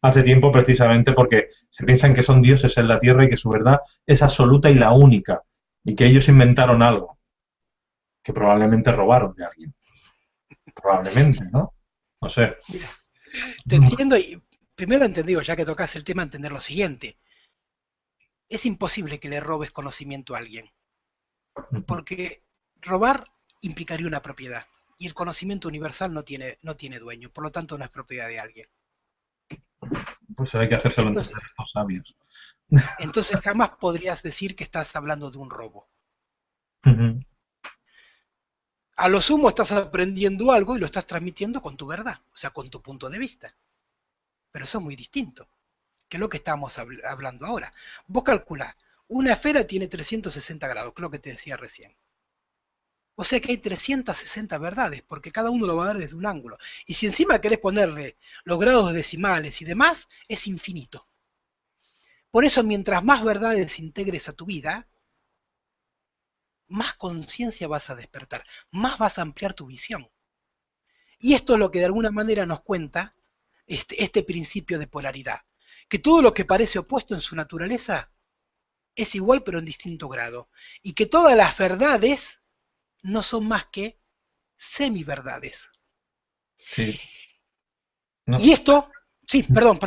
hace tiempo precisamente porque se piensan que son dioses en la tierra y que su verdad es absoluta y la única. Y que ellos inventaron algo que probablemente robaron de alguien. Probablemente, ¿no? No sé. Mira, te entiendo y primero entendí, ya que tocas el tema, entender lo siguiente. Es imposible que le robes conocimiento a alguien, porque robar implicaría una propiedad y el conocimiento universal no tiene dueño, por lo tanto no es propiedad de alguien. Pues hay que hacérselo Entonces, entender a estos sabios. entonces jamás podrías decir que estás hablando de un robo. A lo sumo estás aprendiendo algo y lo estás transmitiendo con tu verdad, o sea, con tu punto de vista. Pero eso es muy distinto, que es lo que estamos hablando ahora. Vos calculás, una esfera tiene 360 grados, que es lo que te decía recién. O sea que hay 360 verdades, porque cada uno lo va a ver desde un ángulo. Y si encima querés ponerle los grados decimales y demás, es infinito. Por eso, mientras más verdades integres a tu vida, más conciencia vas a despertar, más vas a ampliar tu visión. Y esto es lo que de alguna manera nos cuenta este principio de polaridad, que todo lo que parece opuesto en su naturaleza es igual pero en distinto grado, y que todas las verdades no son más que semiverdades. Sí. No, Y esto, sí, perdón,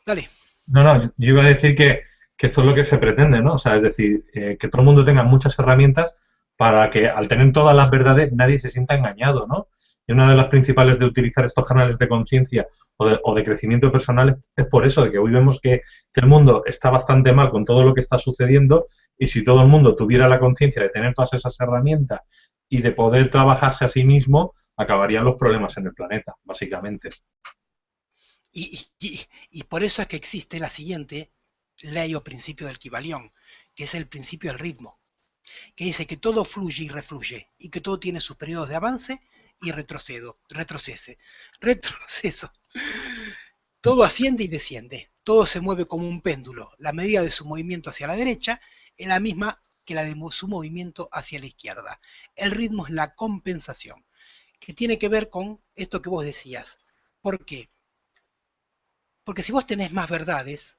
dale. no, yo iba a decir que esto es lo que se pretende, ¿no? O sea, es decir, que todo el mundo tenga muchas herramientas para que al tener todas las verdades nadie se sienta engañado, ¿no? Y una de las principales de utilizar estos canales de conciencia o de crecimiento personal es por eso, de que hoy vemos que el mundo está bastante mal con todo lo que está sucediendo y si todo el mundo tuviera la conciencia de tener todas esas herramientas y de poder trabajarse a sí mismo, acabarían los problemas en el planeta, básicamente. Y por eso es que existe la siguiente ley o principio del Kybalión, que es el principio del ritmo, que dice que todo fluye y refluye, y que todo tiene sus periodos de avance y retroceso. Todo asciende y desciende, todo se mueve como un péndulo. La medida de su movimiento hacia la derecha es la misma que la de su movimiento hacia la izquierda. El ritmo es la compensación, que tiene que ver con esto que vos decías. ¿Por qué? Porque si vos tenés más verdades,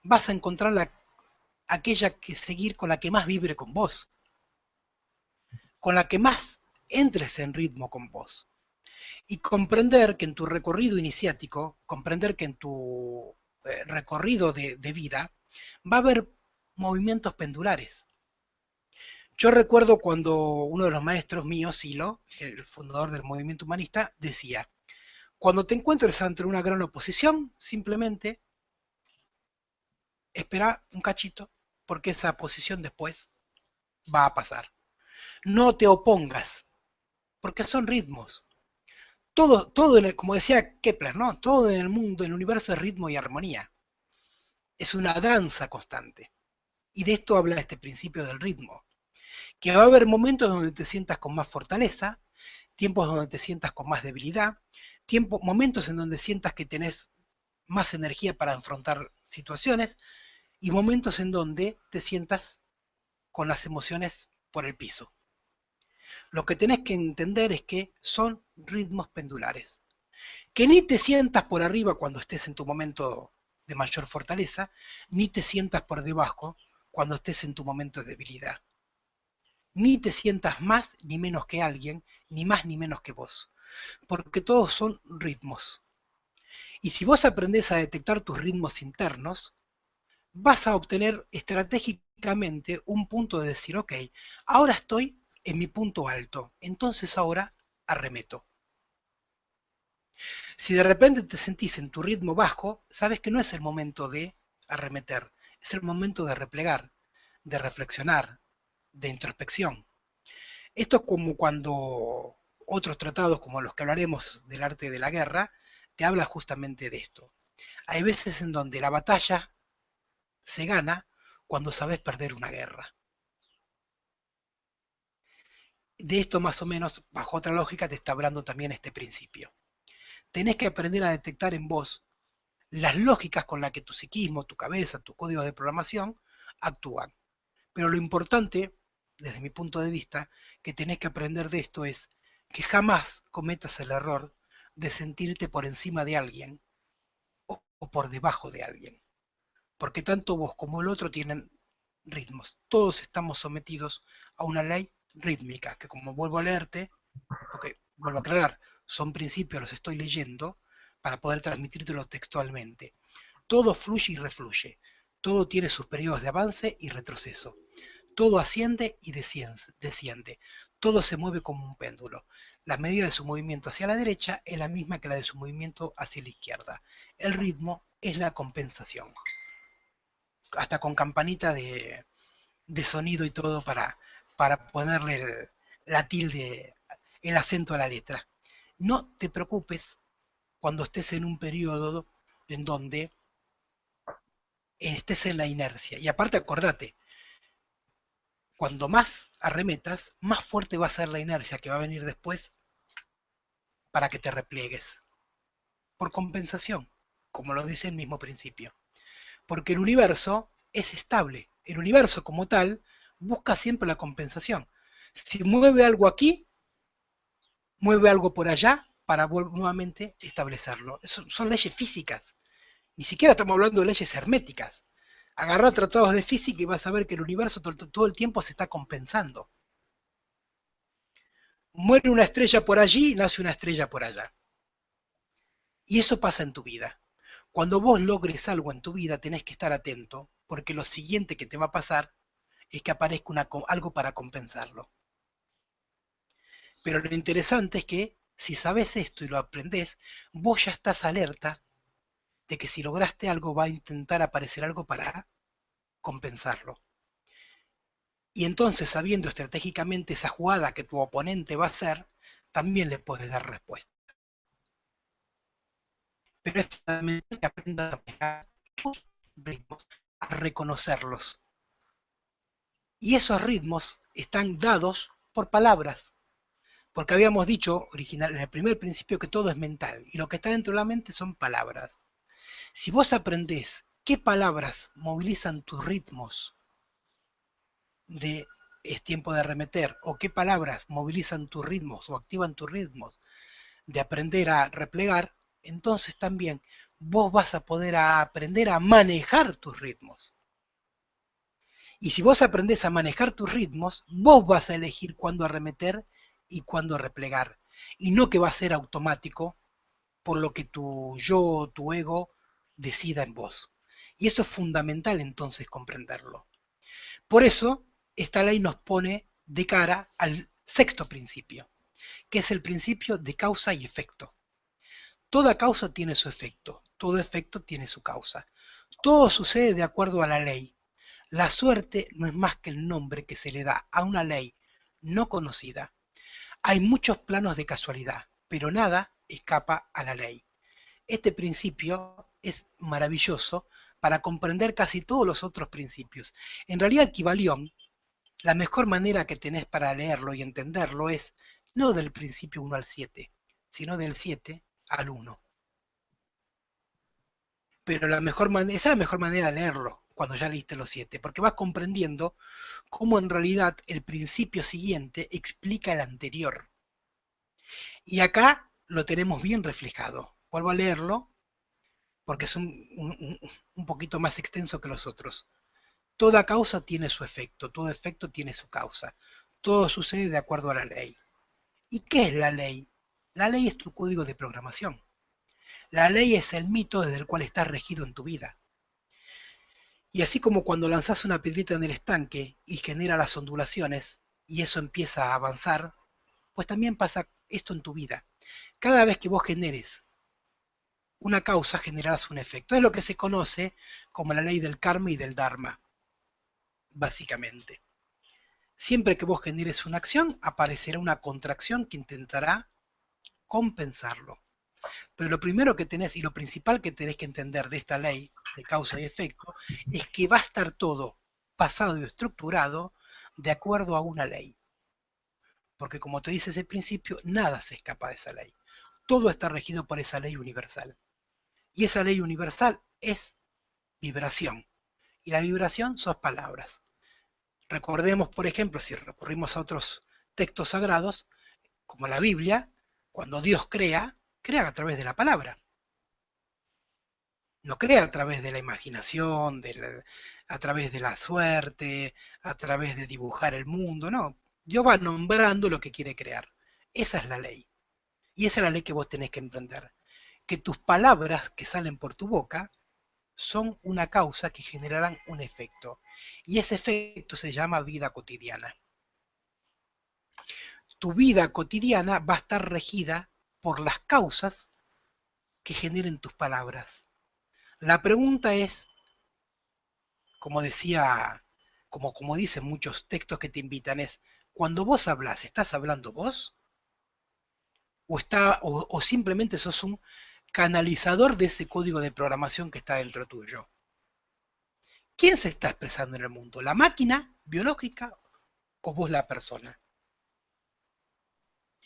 vas a encontrar aquella que seguir con la que más vibre con vos, con la que más entres en ritmo con vos. Y comprender que en tu recorrido iniciático, comprender que en tu recorrido de vida, va a haber movimientos pendulares. Yo recuerdo cuando uno de los maestros míos, Silo, el fundador del movimiento humanista, decía, cuando te encuentres ante una gran oposición, simplemente espera un cachito, porque esa posición después va a pasar. No te opongas, porque son ritmos. Todo como decía Kepler, ¿no? Todo en el mundo, en el universo es ritmo y armonía. Es una danza constante. Y de esto habla este principio del ritmo. Que va a haber momentos donde te sientas con más fortaleza, tiempos donde te sientas con más debilidad, momentos en donde sientas que tenés más energía para afrontar situaciones y momentos en donde te sientas con las emociones por el piso. Lo que tenés que entender es que son ritmos pendulares. Que ni te sientas por arriba cuando estés en tu momento de mayor fortaleza, ni te sientas por debajo cuando estés en tu momento de debilidad. Ni te sientas más ni menos que alguien, ni más ni menos que vos, porque todos son ritmos. Y si vos aprendés a detectar tus ritmos internos, vas a obtener estratégicamente un punto de decir, ok, ahora estoy en mi punto alto, entonces ahora arremeto. Si de repente te sentís en tu ritmo bajo, sabes que no es el momento de arremeter, es el momento de replegar, de reflexionar, de introspección. Esto es como cuando otros tratados, como los que hablaremos del arte de la guerra, te habla justamente de esto. Hay veces en donde la batalla se gana cuando sabes perder una guerra. De esto más o menos, bajo otra lógica, te está hablando también este principio. Tenés que aprender a detectar en vos las lógicas con las que tu psiquismo, tu cabeza, tu código de programación actúan. Pero lo importante, desde mi punto de vista, que tenés que aprender de esto es que jamás cometas el error de sentirte por encima de alguien o por debajo de alguien. Porque tanto vos como el otro tienen ritmos. Todos estamos sometidos a una ley rítmica, que como vuelvo a leerte, porque vuelvo a aclarar, son principios, los estoy leyendo para poder transmitírtelo textualmente. Todo fluye y refluye, todo tiene sus periodos de avance y retroceso, todo asciende y desciende, todo se mueve como un péndulo. La medida de su movimiento hacia la derecha es la misma que la de su movimiento hacia la izquierda. El ritmo es la compensación, hasta con campanita de sonido y todo para ponerle la tilde, el acento a la letra. No te preocupes cuando estés en un periodo en donde estés en la inercia. Y aparte acordate, cuando más arremetas, más fuerte va a ser la inercia que va a venir después para que te repliegues. Por compensación, como lo dice el mismo principio. Porque el universo es estable. El universo como tal busca siempre la compensación. Si mueve algo aquí, mueve algo por allá para nuevamente establecerlo. Eso son leyes físicas. Ni siquiera estamos hablando de leyes herméticas. Agarrar tratados de física y vas a ver que el universo todo el tiempo se está compensando. Muere una estrella por allí, nace una estrella por allá. Y eso pasa en tu vida. Cuando vos logres algo en tu vida, tenés que estar atento, porque lo siguiente que te va a pasar es que aparezca algo para compensarlo. Pero lo interesante es que si sabes esto y lo aprendés, vos ya estás alerta de que si lograste algo va a intentar aparecer algo para compensarlo. Y entonces, sabiendo estratégicamente esa jugada que tu oponente va a hacer, también le puedes dar respuesta. Pero es fundamental que aprendas a manejar tus ritmos, a reconocerlos. Y esos ritmos están dados por palabras. Porque habíamos dicho original, en el primer principio que todo es mental y lo que está dentro de la mente son palabras. Si vos aprendés qué palabras movilizan tus ritmos de es tiempo de arremeter o qué palabras movilizan tus ritmos o activan tus ritmos de aprender a replegar, entonces también vos vas a poder aprender a manejar tus ritmos. Y si vos aprendés a manejar tus ritmos, vos vas a elegir cuándo arremeter y cuándo replegar. Y no que va a ser automático por lo que tu yo, tu ego, decida en vos. Y eso es fundamental entonces comprenderlo. Por eso, esta ley nos pone de cara al sexto principio, que es el principio de causa y efecto. Toda causa tiene su efecto, todo efecto tiene su causa. Todo sucede de acuerdo a la ley. La suerte no es más que el nombre que se le da a una ley no conocida. Hay muchos planos de casualidad, pero nada escapa a la ley. Este principio es maravilloso para comprender casi todos los otros principios. En realidad, Kybalión, la mejor manera que tenés para leerlo y entenderlo es no del principio 1 al 7, sino del 7 al 1. Pero esa es la mejor manera de leerlo cuando ya leíste los 7, porque vas comprendiendo cómo en realidad el principio siguiente explica el anterior. Y acá lo tenemos bien reflejado. Vuelvo a leerlo porque es un poquito más extenso que los otros. Toda causa tiene su efecto, todo efecto tiene su causa. Todo sucede de acuerdo a la ley. ¿Y qué es la ley? La ley es tu código de programación. La ley es el mito desde el cual estás regido en tu vida. Y así como cuando lanzás una piedrita en el estanque y genera las ondulaciones y eso empieza a avanzar, pues también pasa esto en tu vida. Cada vez que vos generes una causa, generarás un efecto. Es lo que se conoce como la ley del karma y del dharma, básicamente. Siempre que vos generes una acción, aparecerá una contracción que intentará compensarlo. Pero lo primero que tenés y lo principal que tenés que entender de esta ley de causa y efecto es que va a estar todo pasado y estructurado de acuerdo a una ley. Porque como te dice ese principio, nada se escapa de esa ley. Todo está regido por esa ley universal. Y esa ley universal es vibración. Y la vibración son palabras. Recordemos, por ejemplo, si recurrimos a otros textos sagrados, como la Biblia, cuando Dios crea, crea a través de la palabra. No crea a través de la imaginación, a través de la suerte, a través de dibujar el mundo, no. Dios va nombrando lo que quiere crear. Esa es la ley. Y esa es la ley que vos tenés que emprender. Que tus palabras que salen por tu boca son una causa que generarán un efecto. Y ese efecto se llama vida cotidiana. Tu vida cotidiana va a estar regida por las causas que generen tus palabras. La pregunta es, como decía, como dicen muchos textos que te invitan, es, cuando vos hablas, ¿estás hablando vos? ¿O simplemente sos un canalizador de ese código de programación que está dentro tuyo? ¿Quién se está expresando en el mundo? ¿La máquina biológica o vos la persona?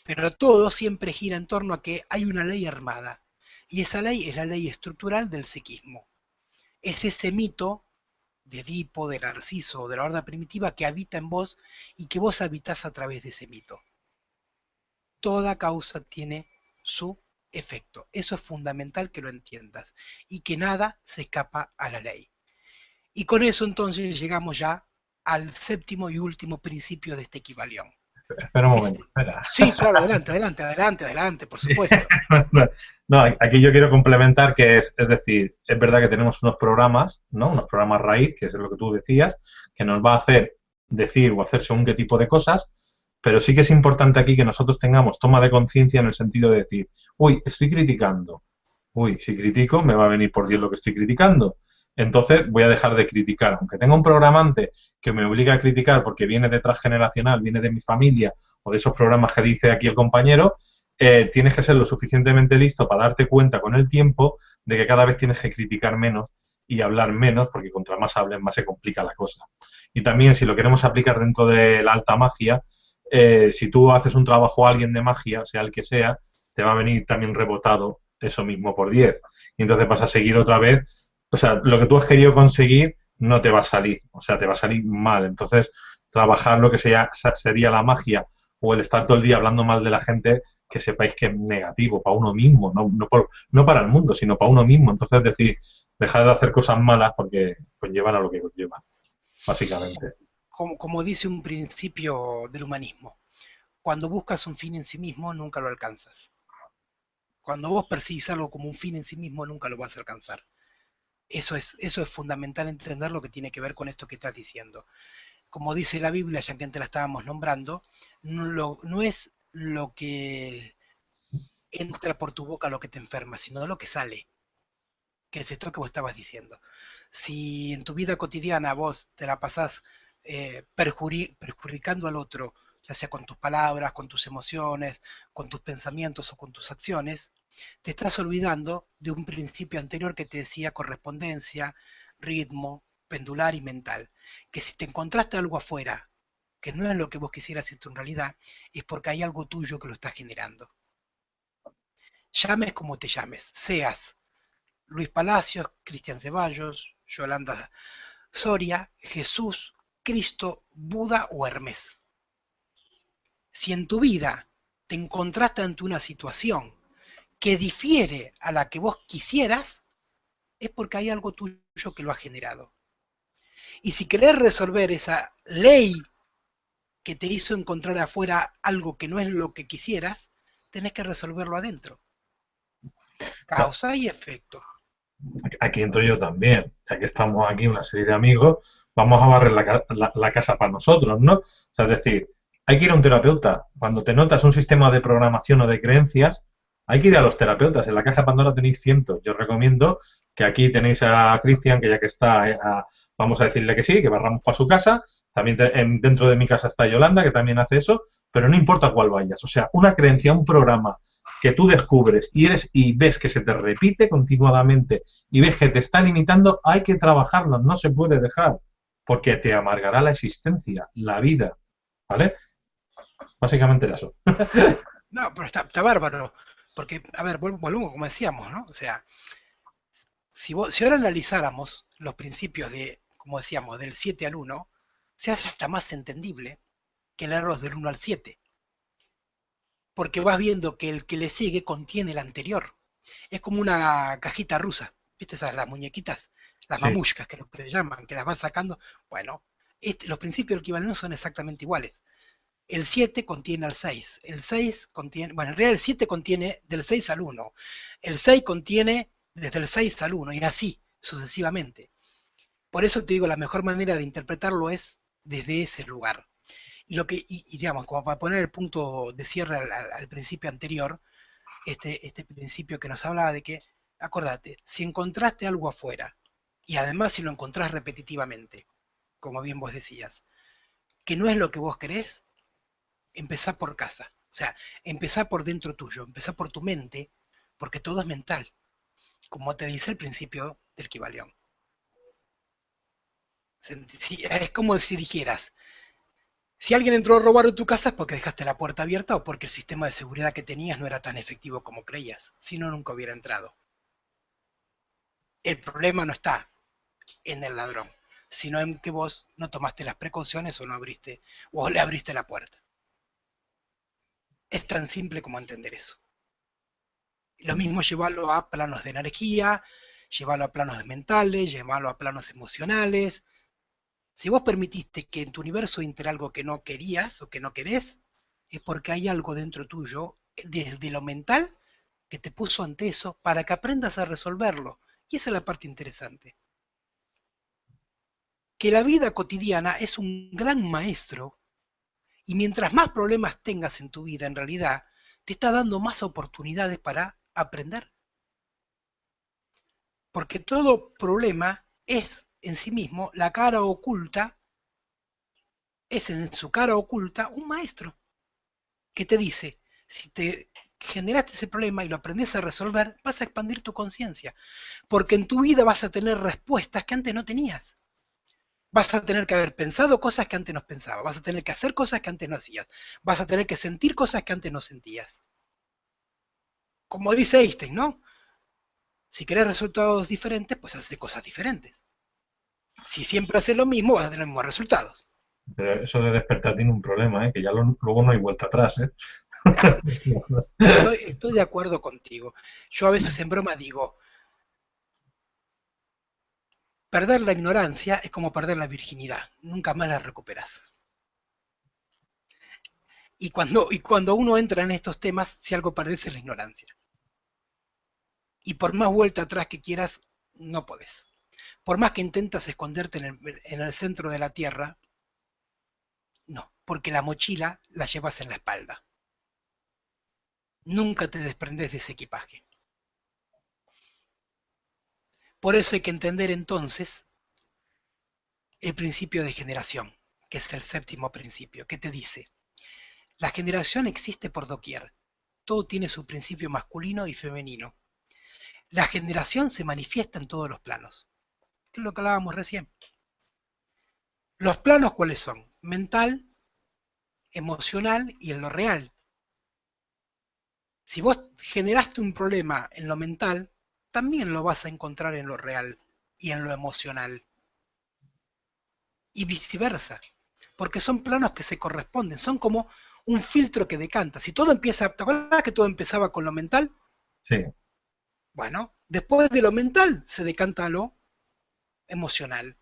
Pero todo siempre gira en torno a que hay una ley armada. Y esa ley es la ley estructural del psiquismo. Es ese mito de Edipo, de Narciso o de la horda primitiva que habita en vos y que vos habitás a través de ese mito. Toda causa tiene su efecto. Eso es fundamental que lo entiendas y que nada se escapa a la ley. Y con eso entonces llegamos ya al séptimo y último principio de este Kybalión. Espera un momento, espera. Sí, claro, adelante, por supuesto. No, aquí yo quiero complementar que es decir, es verdad que tenemos unos programas, ¿no? Unos programas raíz, que es lo que tú decías, que nos va a hacer decir o hacer según qué tipo de cosas, pero sí que es importante aquí que nosotros tengamos toma de conciencia en el sentido de decir, uy, estoy criticando. Uy, si critico, me va a venir por Dios lo que estoy criticando. Entonces voy a dejar de criticar. Aunque tenga un programante que me obliga a criticar porque viene de transgeneracional, viene de mi familia o de esos programas que dice aquí el compañero, tienes que ser lo suficientemente listo para darte cuenta con el tiempo de que cada vez tienes que criticar menos y hablar menos, porque contra más hables más se complica la cosa. Y también, si lo queremos aplicar dentro de la alta magia, si tú haces un trabajo a alguien de magia, sea el que sea, te va a venir también rebotado eso mismo por 10. Y entonces vas a seguir otra vez. O sea, lo que tú has querido conseguir no te va a salir, o sea, te va a salir mal. Entonces, trabajar lo que sería la magia o el estar todo el día hablando mal de la gente, que sepáis que es negativo para uno mismo, no para el mundo, sino para uno mismo. Entonces, es decir, dejar de hacer cosas malas porque conllevan a lo que conllevan, básicamente. Como dice un principio del humanismo, cuando buscas un fin en sí mismo, nunca lo alcanzas. Cuando vos percibís algo como un fin en sí mismo, nunca lo vas a alcanzar. Eso es fundamental entender lo que tiene que ver con esto que estás diciendo. Como dice la Biblia, ya que antes la estábamos nombrando, no es lo que entra por tu boca lo que te enferma, sino lo que sale, que es esto que vos estabas diciendo. Si en tu vida cotidiana vos te la pasás perjudicando al otro, ya sea con tus palabras, con tus emociones, con tus pensamientos o con tus acciones, te estás olvidando de un principio anterior que te decía correspondencia, ritmo, pendular y mental. Que si te encontraste algo afuera, que no es lo que vos quisieras en tu realidad, es porque hay algo tuyo que lo está generando. Llames como te llames, seas Luis Palacios, Cristian Ceballos, Yolanda Soria, Jesús, Cristo, Buda o Hermes. Si en tu vida te encontraste ante una situación que difiere a la que vos quisieras, es porque hay algo tuyo que lo ha generado. Y si querés resolver esa ley que te hizo encontrar afuera algo que no es lo que quisieras, tenés que resolverlo adentro. Causa y efecto. Aquí entro yo también, ya que estamos aquí una serie de amigos, vamos a barrer la casa para nosotros, ¿no? O sea, es decir, hay que ir a un terapeuta. Cuando te notas un sistema de programación o de creencias, hay que ir a los terapeutas. En la caja Pandora tenéis cientos. Yo os recomiendo que aquí tenéis a Cristian, que ya que está, vamos a decirle que sí, que barramos para su casa. También dentro de mi casa está Yolanda, que también hace eso, pero no importa cuál vayas. O sea, una creencia, un programa que tú descubres y ves que se te repite continuadamente y ves que te está limitando, hay que trabajarlo, no se puede dejar, porque te amargará la existencia, la vida, ¿vale? Básicamente era eso. No, pero está bárbaro. Porque, a ver, volvemos como decíamos, ¿no? O sea, si ahora analizáramos los principios de, como decíamos, del 7 al 1, se hace hasta más entendible que el error del 1 al 7. Porque vas viendo que el que le sigue contiene el anterior. Es como una cajita rusa, ¿viste esas las muñequitas? Las Sí, mamushkas, que lo que llaman, que las van sacando. Bueno, los principios del equivalencia son exactamente iguales. El 7 contiene al 6, el 6 contiene, bueno, en realidad el 7 contiene del 6 al 1, el 6 contiene desde el 6 al 1 y así sucesivamente. Por eso te digo, la mejor manera de interpretarlo es desde ese lugar. Y digamos, como para poner el punto de cierre al principio anterior, este principio que nos hablaba de que, acordate, si encontraste algo afuera, y además si lo encontrás repetitivamente, como bien vos decías, que no es lo que vos querés, empezá por casa. O sea, empezá por dentro tuyo, empezá por tu mente, porque todo es mental, como te dice el principio del Kybalión. Es como si dijeras, si alguien entró a robar en tu casa es porque dejaste la puerta abierta o porque el sistema de seguridad que tenías no era tan efectivo como creías, si no nunca hubiera entrado. El problema no está en el ladrón, sino en que vos no tomaste las precauciones o no abriste o le abriste la puerta. Es tan simple como entender eso. Lo mismo llevarlo a planos de energía, llevarlo a planos mentales, llevarlo a planos emocionales. Si vos permitiste que en tu universo entre algo que no querías o que no querés, es porque hay algo dentro tuyo, desde lo mental, que te puso ante eso para que aprendas a resolverlo. Y esa es la parte interesante. Que la vida cotidiana es un gran maestro y mientras más problemas tengas en tu vida, en realidad, te está dando más oportunidades para aprender. Porque todo problema es en sí mismo la cara oculta, es en su cara oculta un maestro que te dice, si te generaste ese problema y lo aprendes a resolver, vas a expandir tu conciencia, porque en tu vida vas a tener respuestas que antes no tenías. Vas a tener que haber pensado cosas que antes no pensabas, vas a tener que hacer cosas que antes no hacías, vas a tener que sentir cosas que antes no sentías. Como dice Einstein, ¿no? Si querés resultados diferentes, pues hace cosas diferentes. Si siempre haces lo mismo, vas a tener los mismos resultados. Pero eso de despertar tiene un problema, ¿eh? Que ya luego no hay vuelta atrás, ¿eh? Estoy de acuerdo contigo. Yo a veces en broma digo, perder la ignorancia es como perder la virginidad, nunca más la recuperas. Y cuando uno entra en estos temas, si algo perdés es la ignorancia. Y por más vuelta atrás que quieras, no podés. Por más que intentas esconderte en el centro de la Tierra, no, porque la mochila la llevas en la espalda. Nunca te desprendes de ese equipaje. Por eso hay que entender entonces el principio de generación, que es el séptimo principio, que te dice, la generación existe por doquier, todo tiene su principio masculino y femenino. La generación se manifiesta en todos los planos, que es lo que hablábamos recién. ¿Los planos cuáles son? Mental, emocional y en lo real. Si vos generaste un problema en lo mental, también lo vas a encontrar en lo real y en lo emocional. Y viceversa, porque son planos que se corresponden, son como un filtro que decanta. Si todo empieza, ¿te acuerdas que todo empezaba con lo mental? Sí, Bueno, después de lo mental se decanta a lo emocional.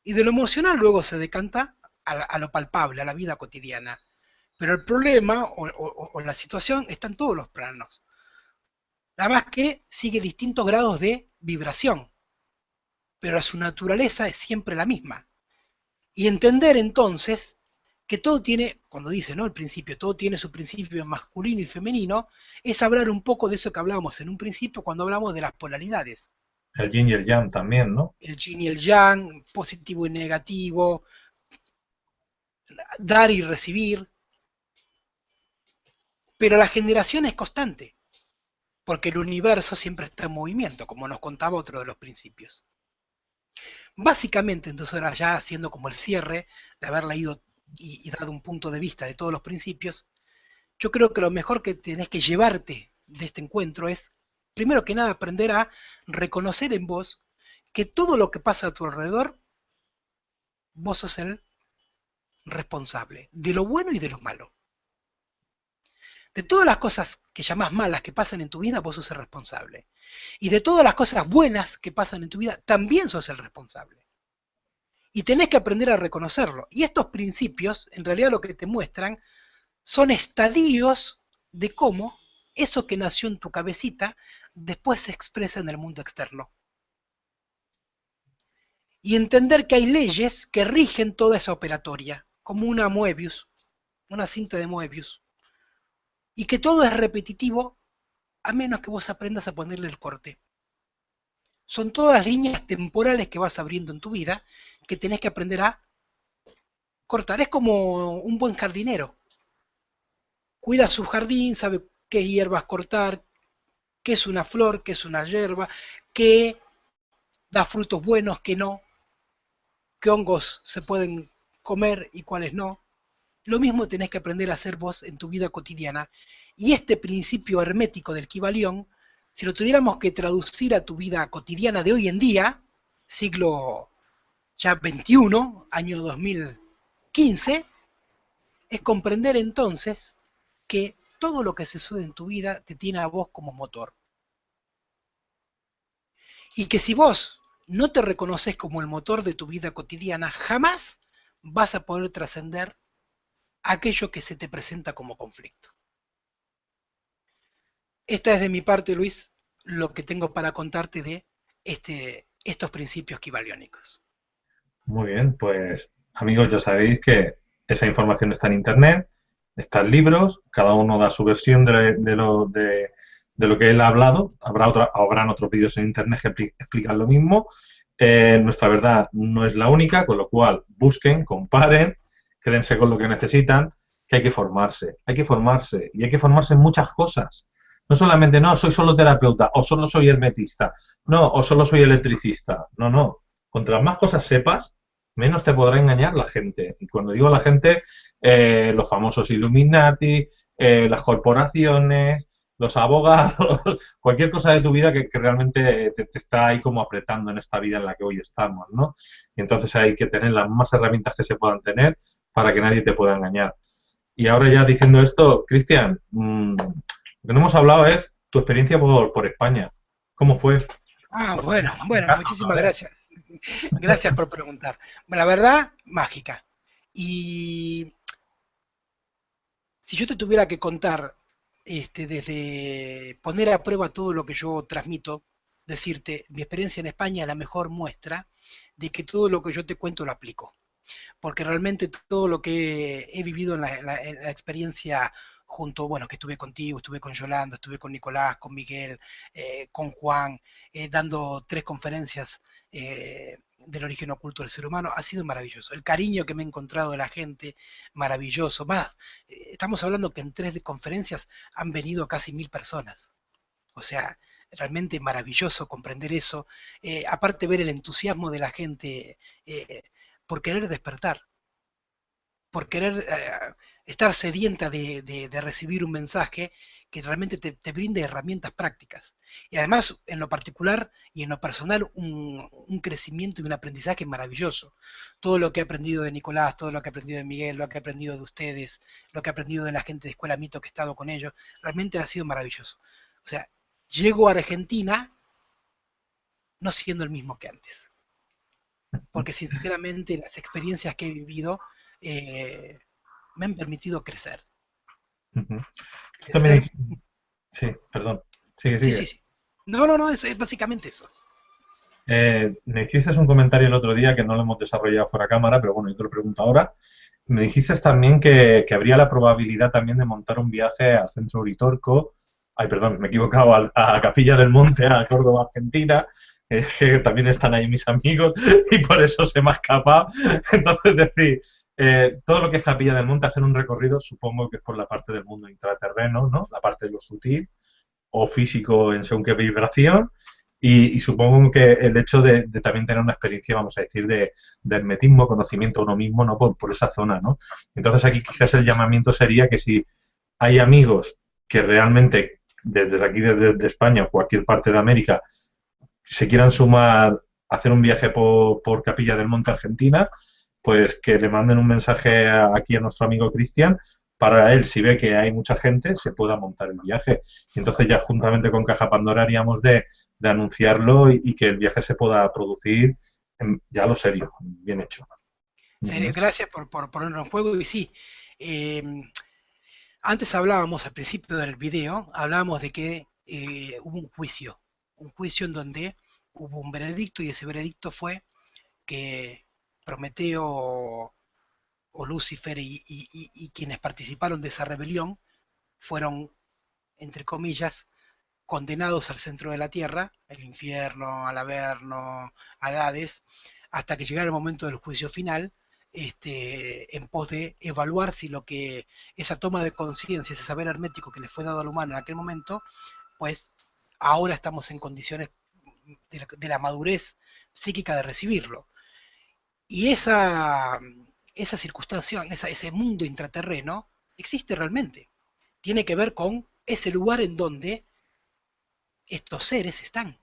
Y de lo emocional luego se decanta a lo palpable, a la vida cotidiana. Pero el problema o la situación está en todos los planos. Nada más que sigue distintos grados de vibración, pero su naturaleza es siempre la misma. Y entender entonces que todo tiene, cuando dice, ¿no? El principio, todo tiene su principio masculino y femenino, es hablar un poco de eso que hablábamos en un principio cuando hablamos de las polaridades. el yin y el yang también, ¿no? El yin y el yang, positivo y negativo, dar y recibir, pero la generación es constante, porque el universo siempre está en movimiento, como nos contaba otro de los principios. Básicamente, entonces ahora ya haciendo como el cierre de haber leído y dado un punto de vista de todos los principios, yo creo que lo mejor que tenés que llevarte de este encuentro es, primero que nada, aprender a reconocer en vos que todo lo que pasa a tu alrededor, vos sos el responsable, de lo bueno y de lo malo. De todas las cosas que llamás malas que pasan en tu vida, vos sos el responsable. Y de todas las cosas buenas que pasan en tu vida, también sos el responsable. Y tenés que aprender a reconocerlo. Y estos principios, en realidad lo que te muestran, son estadios de cómo eso que nació en tu cabecita después se expresa en el mundo externo. Y entender que hay leyes que rigen toda esa operatoria, como una Moebius, una cinta de Moebius. Y que todo es repetitivo a menos que vos aprendas a ponerle el corte. Son todas líneas temporales que vas abriendo en tu vida que tenés que aprender a cortar. Es como un buen jardinero. Cuida su jardín, sabe qué hierbas cortar, qué es una flor, qué es una hierba, qué da frutos buenos, qué no, qué hongos se pueden comer y cuáles no. Lo mismo tenés que aprender a hacer vos en tu vida cotidiana. Y este principio hermético del Kybalión, si lo tuviéramos que traducir a tu vida cotidiana de hoy en día, siglo ya 21, año 2015, es comprender entonces que todo lo que se sucede en tu vida te tiene a vos como motor. Y que si vos no te reconoces como el motor de tu vida cotidiana, jamás vas a poder trascender aquello que se te presenta como conflicto. Esta es de mi parte, Luis, lo que tengo para contarte de estos principios kybaliónicos. Muy bien, pues amigos, ya sabéis que esa información está en Internet, están libros, cada uno da su versión de lo que él ha hablado. Habrán otros vídeos en Internet que explican lo mismo. Nuestra verdad no es la única, con lo cual busquen, comparen, quédense con lo que necesitan, que hay que formarse y hay que formarse en muchas cosas. No solamente, no, soy solo terapeuta o solo soy hermetista, no, o solo soy electricista. No, no. Contra más cosas sepas, menos te podrá engañar la gente. Y cuando digo la gente, los famosos Illuminati, las corporaciones, los abogados, cualquier cosa de tu vida que realmente te está ahí como apretando en esta vida en la que hoy estamos, ¿no? Y entonces hay que tener las más herramientas que se puedan tener para que nadie te pueda engañar. Y ahora ya diciendo esto, Cristian, lo que no hemos hablado es tu experiencia por España. ¿Cómo fue? Ah, Porque bueno, estamos en bueno, casa muchísimas otra vez. gracias. Gracias por preguntar. Bueno, la verdad, mágica. Y si yo te tuviera que contar, desde poner a prueba todo lo que yo transmito, decirte, mi experiencia en España es la mejor muestra de que todo lo que yo te cuento lo aplico. Porque realmente todo lo que he vivido en la experiencia junto, bueno, que estuve contigo, estuve con Yolanda, estuve con Nicolás, con Miguel, con Juan, dando 3 conferencias del origen oculto del ser humano, ha sido maravilloso. El cariño que me he encontrado de la gente, maravilloso. Más, estamos hablando que en 3 conferencias han venido casi 1000 personas. O sea, realmente maravilloso comprender eso. Aparte ver el entusiasmo de la gente eh, por querer despertar, por querer estar sedienta de recibir un mensaje que realmente te brinde herramientas prácticas. Y además, en lo particular y en lo personal, un crecimiento y un aprendizaje maravilloso. Todo lo que he aprendido de Nicolás, todo lo que he aprendido de Miguel, lo que he aprendido de ustedes, lo que he aprendido de la gente de Escuela Mito que he estado con ellos, realmente ha sido maravilloso. O sea, llego a Argentina no siendo el mismo que antes, porque sinceramente las experiencias que he vivido eh, me han permitido crecer. Ujú. Tú también Crecer, sí, perdón. Sigue, sí, sigue. sí, sí. No, no, no, es básicamente eso. Me hiciste un comentario el otro día que no lo hemos desarrollado fuera cámara, pero bueno, yo te lo pregunto ahora. Me dijiste también que habría la probabilidad también de montar un viaje al centro Uritorco. Ay, perdón, me he equivocado, a Capilla del Monte, a Córdoba, Argentina, que también están ahí mis amigos y por eso se me ha escapado. Entonces, decir, todo lo que es Capilla del Monte, hacer un recorrido, supongo que es por la parte del mundo intraterreno, ¿no? La parte de lo sutil o físico en según qué vibración. Y supongo que el hecho de también tener una experiencia, vamos a decir, de hermetismo, conocimiento a uno mismo, ¿no? Por esa zona, ¿no? Entonces aquí quizás el llamamiento sería que si hay amigos que realmente desde aquí, desde España o cualquier parte de América, se quieran sumar a hacer un viaje por Capilla del Monte, Argentina, pues que le manden un mensaje aquí a nuestro amigo Cristian para él, si ve que hay mucha gente, se pueda montar el viaje. Y entonces ya juntamente con Caja Pandora haríamos de anunciarlo y que el viaje se pueda producir ya lo serio, bien hecho. Ujú. Gracias por ponerlo en juego. Y sí, eh, antes hablábamos al principio del video, hablábamos de que hubo un juicio en donde hubo un veredicto y ese veredicto fue que Prometeo o Lucifer y quienes participaron de esa rebelión fueron, entre comillas, condenados al centro de la tierra, el infierno, al Averno, al Hades, hasta que llegara el momento del juicio final, en pos de evaluar si lo que esa toma de conciencia, ese saber hermético que le fue dado al humano en aquel momento, pues ahora estamos en condiciones de la madurez psíquica de recibirlo. Y esa circunstancia, ese mundo intraterreno, existe realmente. Tiene que ver con ese lugar en donde estos seres están.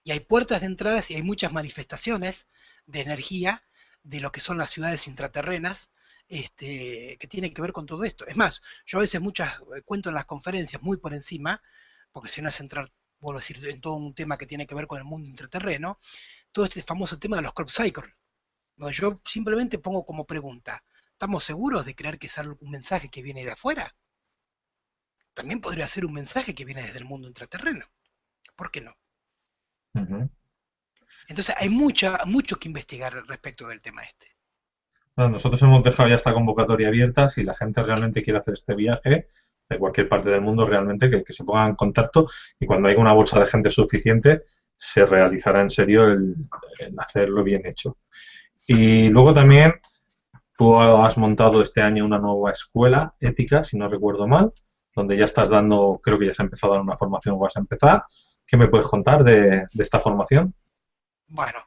Y hay puertas de entradas y hay muchas manifestaciones de energía de lo que son las ciudades intraterrenas, que tienen que ver con todo esto. Es más, yo a veces muchas cuento en las conferencias muy por encima, porque si no es entrar, vuelvo a decir, en todo un tema que tiene que ver con el mundo intraterreno, todo este famoso tema de los crop cycles, donde yo simplemente pongo como pregunta, ¿estamos seguros de creer que es un mensaje que viene de afuera? También podría ser un mensaje que viene desde el mundo intraterreno. ¿Por qué no? Ujú. Entonces hay mucho que investigar respecto del tema este. Bueno, nosotros hemos dejado ya esta convocatoria abierta. Si la gente realmente quiere hacer este viaje, de cualquier parte del mundo, realmente que se pongan en contacto y cuando haya una bolsa de gente suficiente, se realizará en serio el hacerlo bien hecho. Y luego también tú has montado este año una nueva escuela ética, si no recuerdo mal, donde ya estás dando, creo que ya se ha empezado a dar una formación o vas a empezar. ¿Qué me puedes contar de esta formación? Bueno,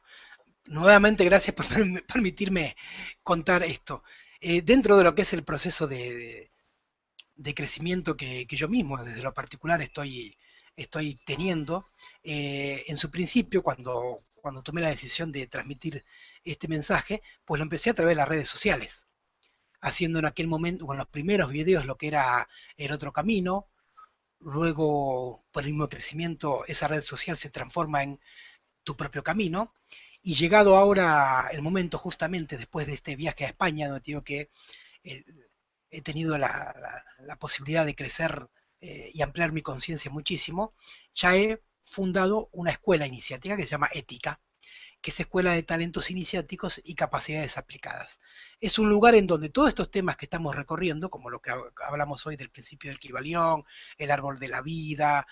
Nuevamente, gracias por permitirme contar esto. Dentro de lo que es el proceso de crecimiento que yo mismo, desde lo particular, estoy teniendo, en su principio, cuando tomé la decisión de transmitir este mensaje, pues lo empecé a través de las redes sociales, haciendo en aquel momento, con los primeros videos, lo que era el otro camino. Luego, por el mismo crecimiento, esa red social se transforma en tu propio camino. Y llegado ahora el momento, justamente después de este viaje a España, donde digo que eh, he tenido la posibilidad de crecer y ampliar mi conciencia muchísimo, ya he fundado una escuela iniciática que se llama Ética, que es Escuela de Talentos Iniciáticos y Capacidades Aplicadas. Es un lugar en donde todos estos temas que estamos recorriendo, como lo que hablamos hoy del principio del Kybalión, el árbol de la vida,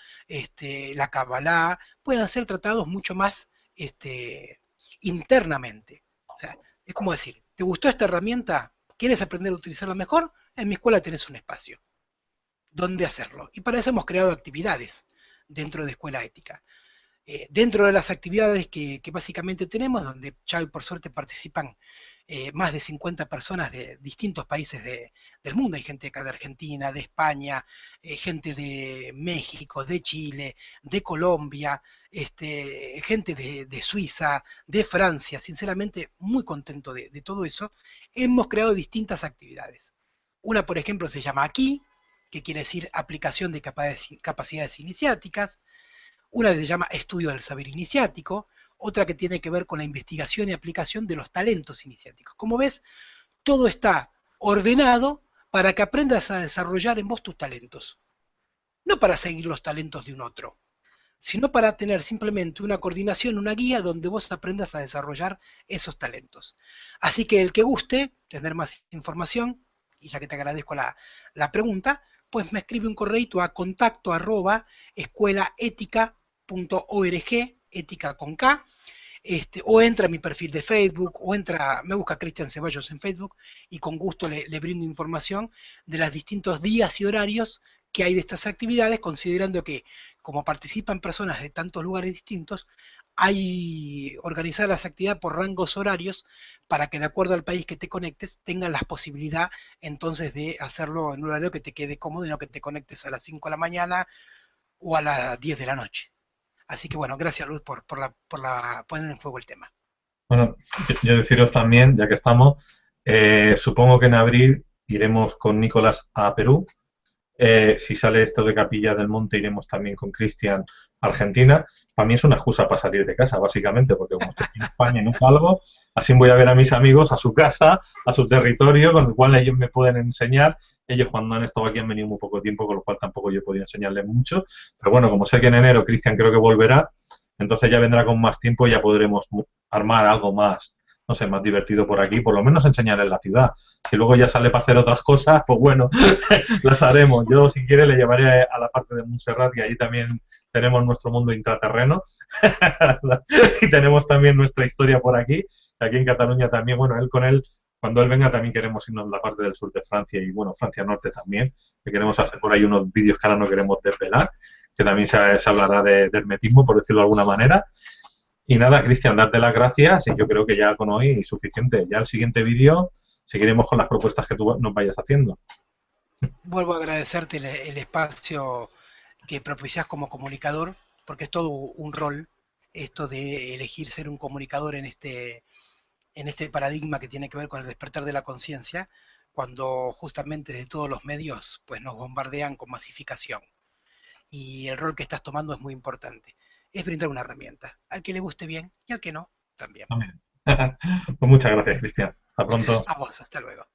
la Kabbalah, puedan ser tratados mucho más internamente. O sea, es como decir, ¿te gustó esta herramienta? ¿Quieres aprender a utilizarla mejor? En mi escuela tenés un espacio donde hacerlo. Y para eso hemos creado actividades dentro de Escuela Ética. Dentro de las actividades que básicamente tenemos, donde ya por suerte participan más de 50 personas de distintos países del mundo, hay gente acá de Argentina, de España, gente de México, de Chile, de Colombia, gente de Suiza, de Francia, sinceramente muy contento de todo eso. Hemos creado distintas actividades. Una, por ejemplo, se llama Aquí, que quiere decir aplicación de capacidades iniciáticas. Una se llama Estudio del Saber Iniciático, otra que tiene que ver con la investigación y aplicación de los talentos iniciáticos. Como ves, todo está ordenado para que aprendas a desarrollar en vos tus talentos, no para seguir los talentos de un otro, sino para tener simplemente una coordinación, una guía donde vos aprendas a desarrollar esos talentos. Así que el que guste tener más información, y ya que te agradezco la pregunta, pues me escribe un correo a contacto arroba escuelaética.org, ética con K, o entra a mi perfil de Facebook, o me busca Cristian Ceballos en Facebook, y con gusto le brindo información de los distintos días y horarios que hay de estas actividades, considerando que como participan personas de tantos lugares distintos, hay organizar las actividades por rangos horarios para que de acuerdo al país que te conectes tengan la posibilidad entonces de hacerlo en un horario que te quede cómodo y no que te conectes a las 5 de la mañana o a las 10 de la noche. Así que bueno, gracias Luz por poner en juego el tema. Bueno, yo deciros también, ya que estamos, supongo que en abril iremos con Nicolás a Perú. Si sale esto de Capilla del Monte, iremos también con Cristian a Argentina. Para mí es una excusa para salir de casa, básicamente, porque como estoy en España y no salgo, así voy a ver a mis amigos, a su casa, a su territorio, con lo cual ellos me pueden enseñar. Ellos cuando han estado aquí han venido muy poco tiempo, con lo cual tampoco yo he podido enseñarles mucho. Pero bueno, como sé que en enero Cristian creo que volverá, entonces ya vendrá con más tiempo y ya podremos armar algo más, no sé, más divertido por aquí, por lo menos enseñarles la ciudad. Si luego ya sale para hacer otras cosas, pues bueno, las haremos. Yo, si quiere, le llevaré a la parte de Montserrat, que ahí también tenemos nuestro mundo intraterreno. Y tenemos también nuestra historia por aquí. Aquí en Cataluña también, bueno, cuando él venga también queremos irnos a la parte del sur de Francia y, bueno, Francia Norte también, que queremos hacer por ahí unos vídeos que ahora no queremos desvelar, que también se hablará de hermetismo, por decirlo de alguna manera. Y nada, Cristian, darte las gracias y yo creo que ya con hoy es suficiente. Ya el siguiente vídeo seguiremos con las propuestas que tú nos vayas haciendo. Vuelvo a agradecerte el espacio que propicias como comunicador, porque es todo un rol esto de elegir ser un comunicador en este paradigma que tiene que ver con el despertar de la conciencia, cuando justamente de todos los medios pues nos bombardean con masificación. Y el rol que estás tomando es muy importante. Es brindar una herramienta, al que le guste bien y al que no, también. Amén. Pues muchas gracias, Cristian. Hasta pronto. A vos, hasta luego.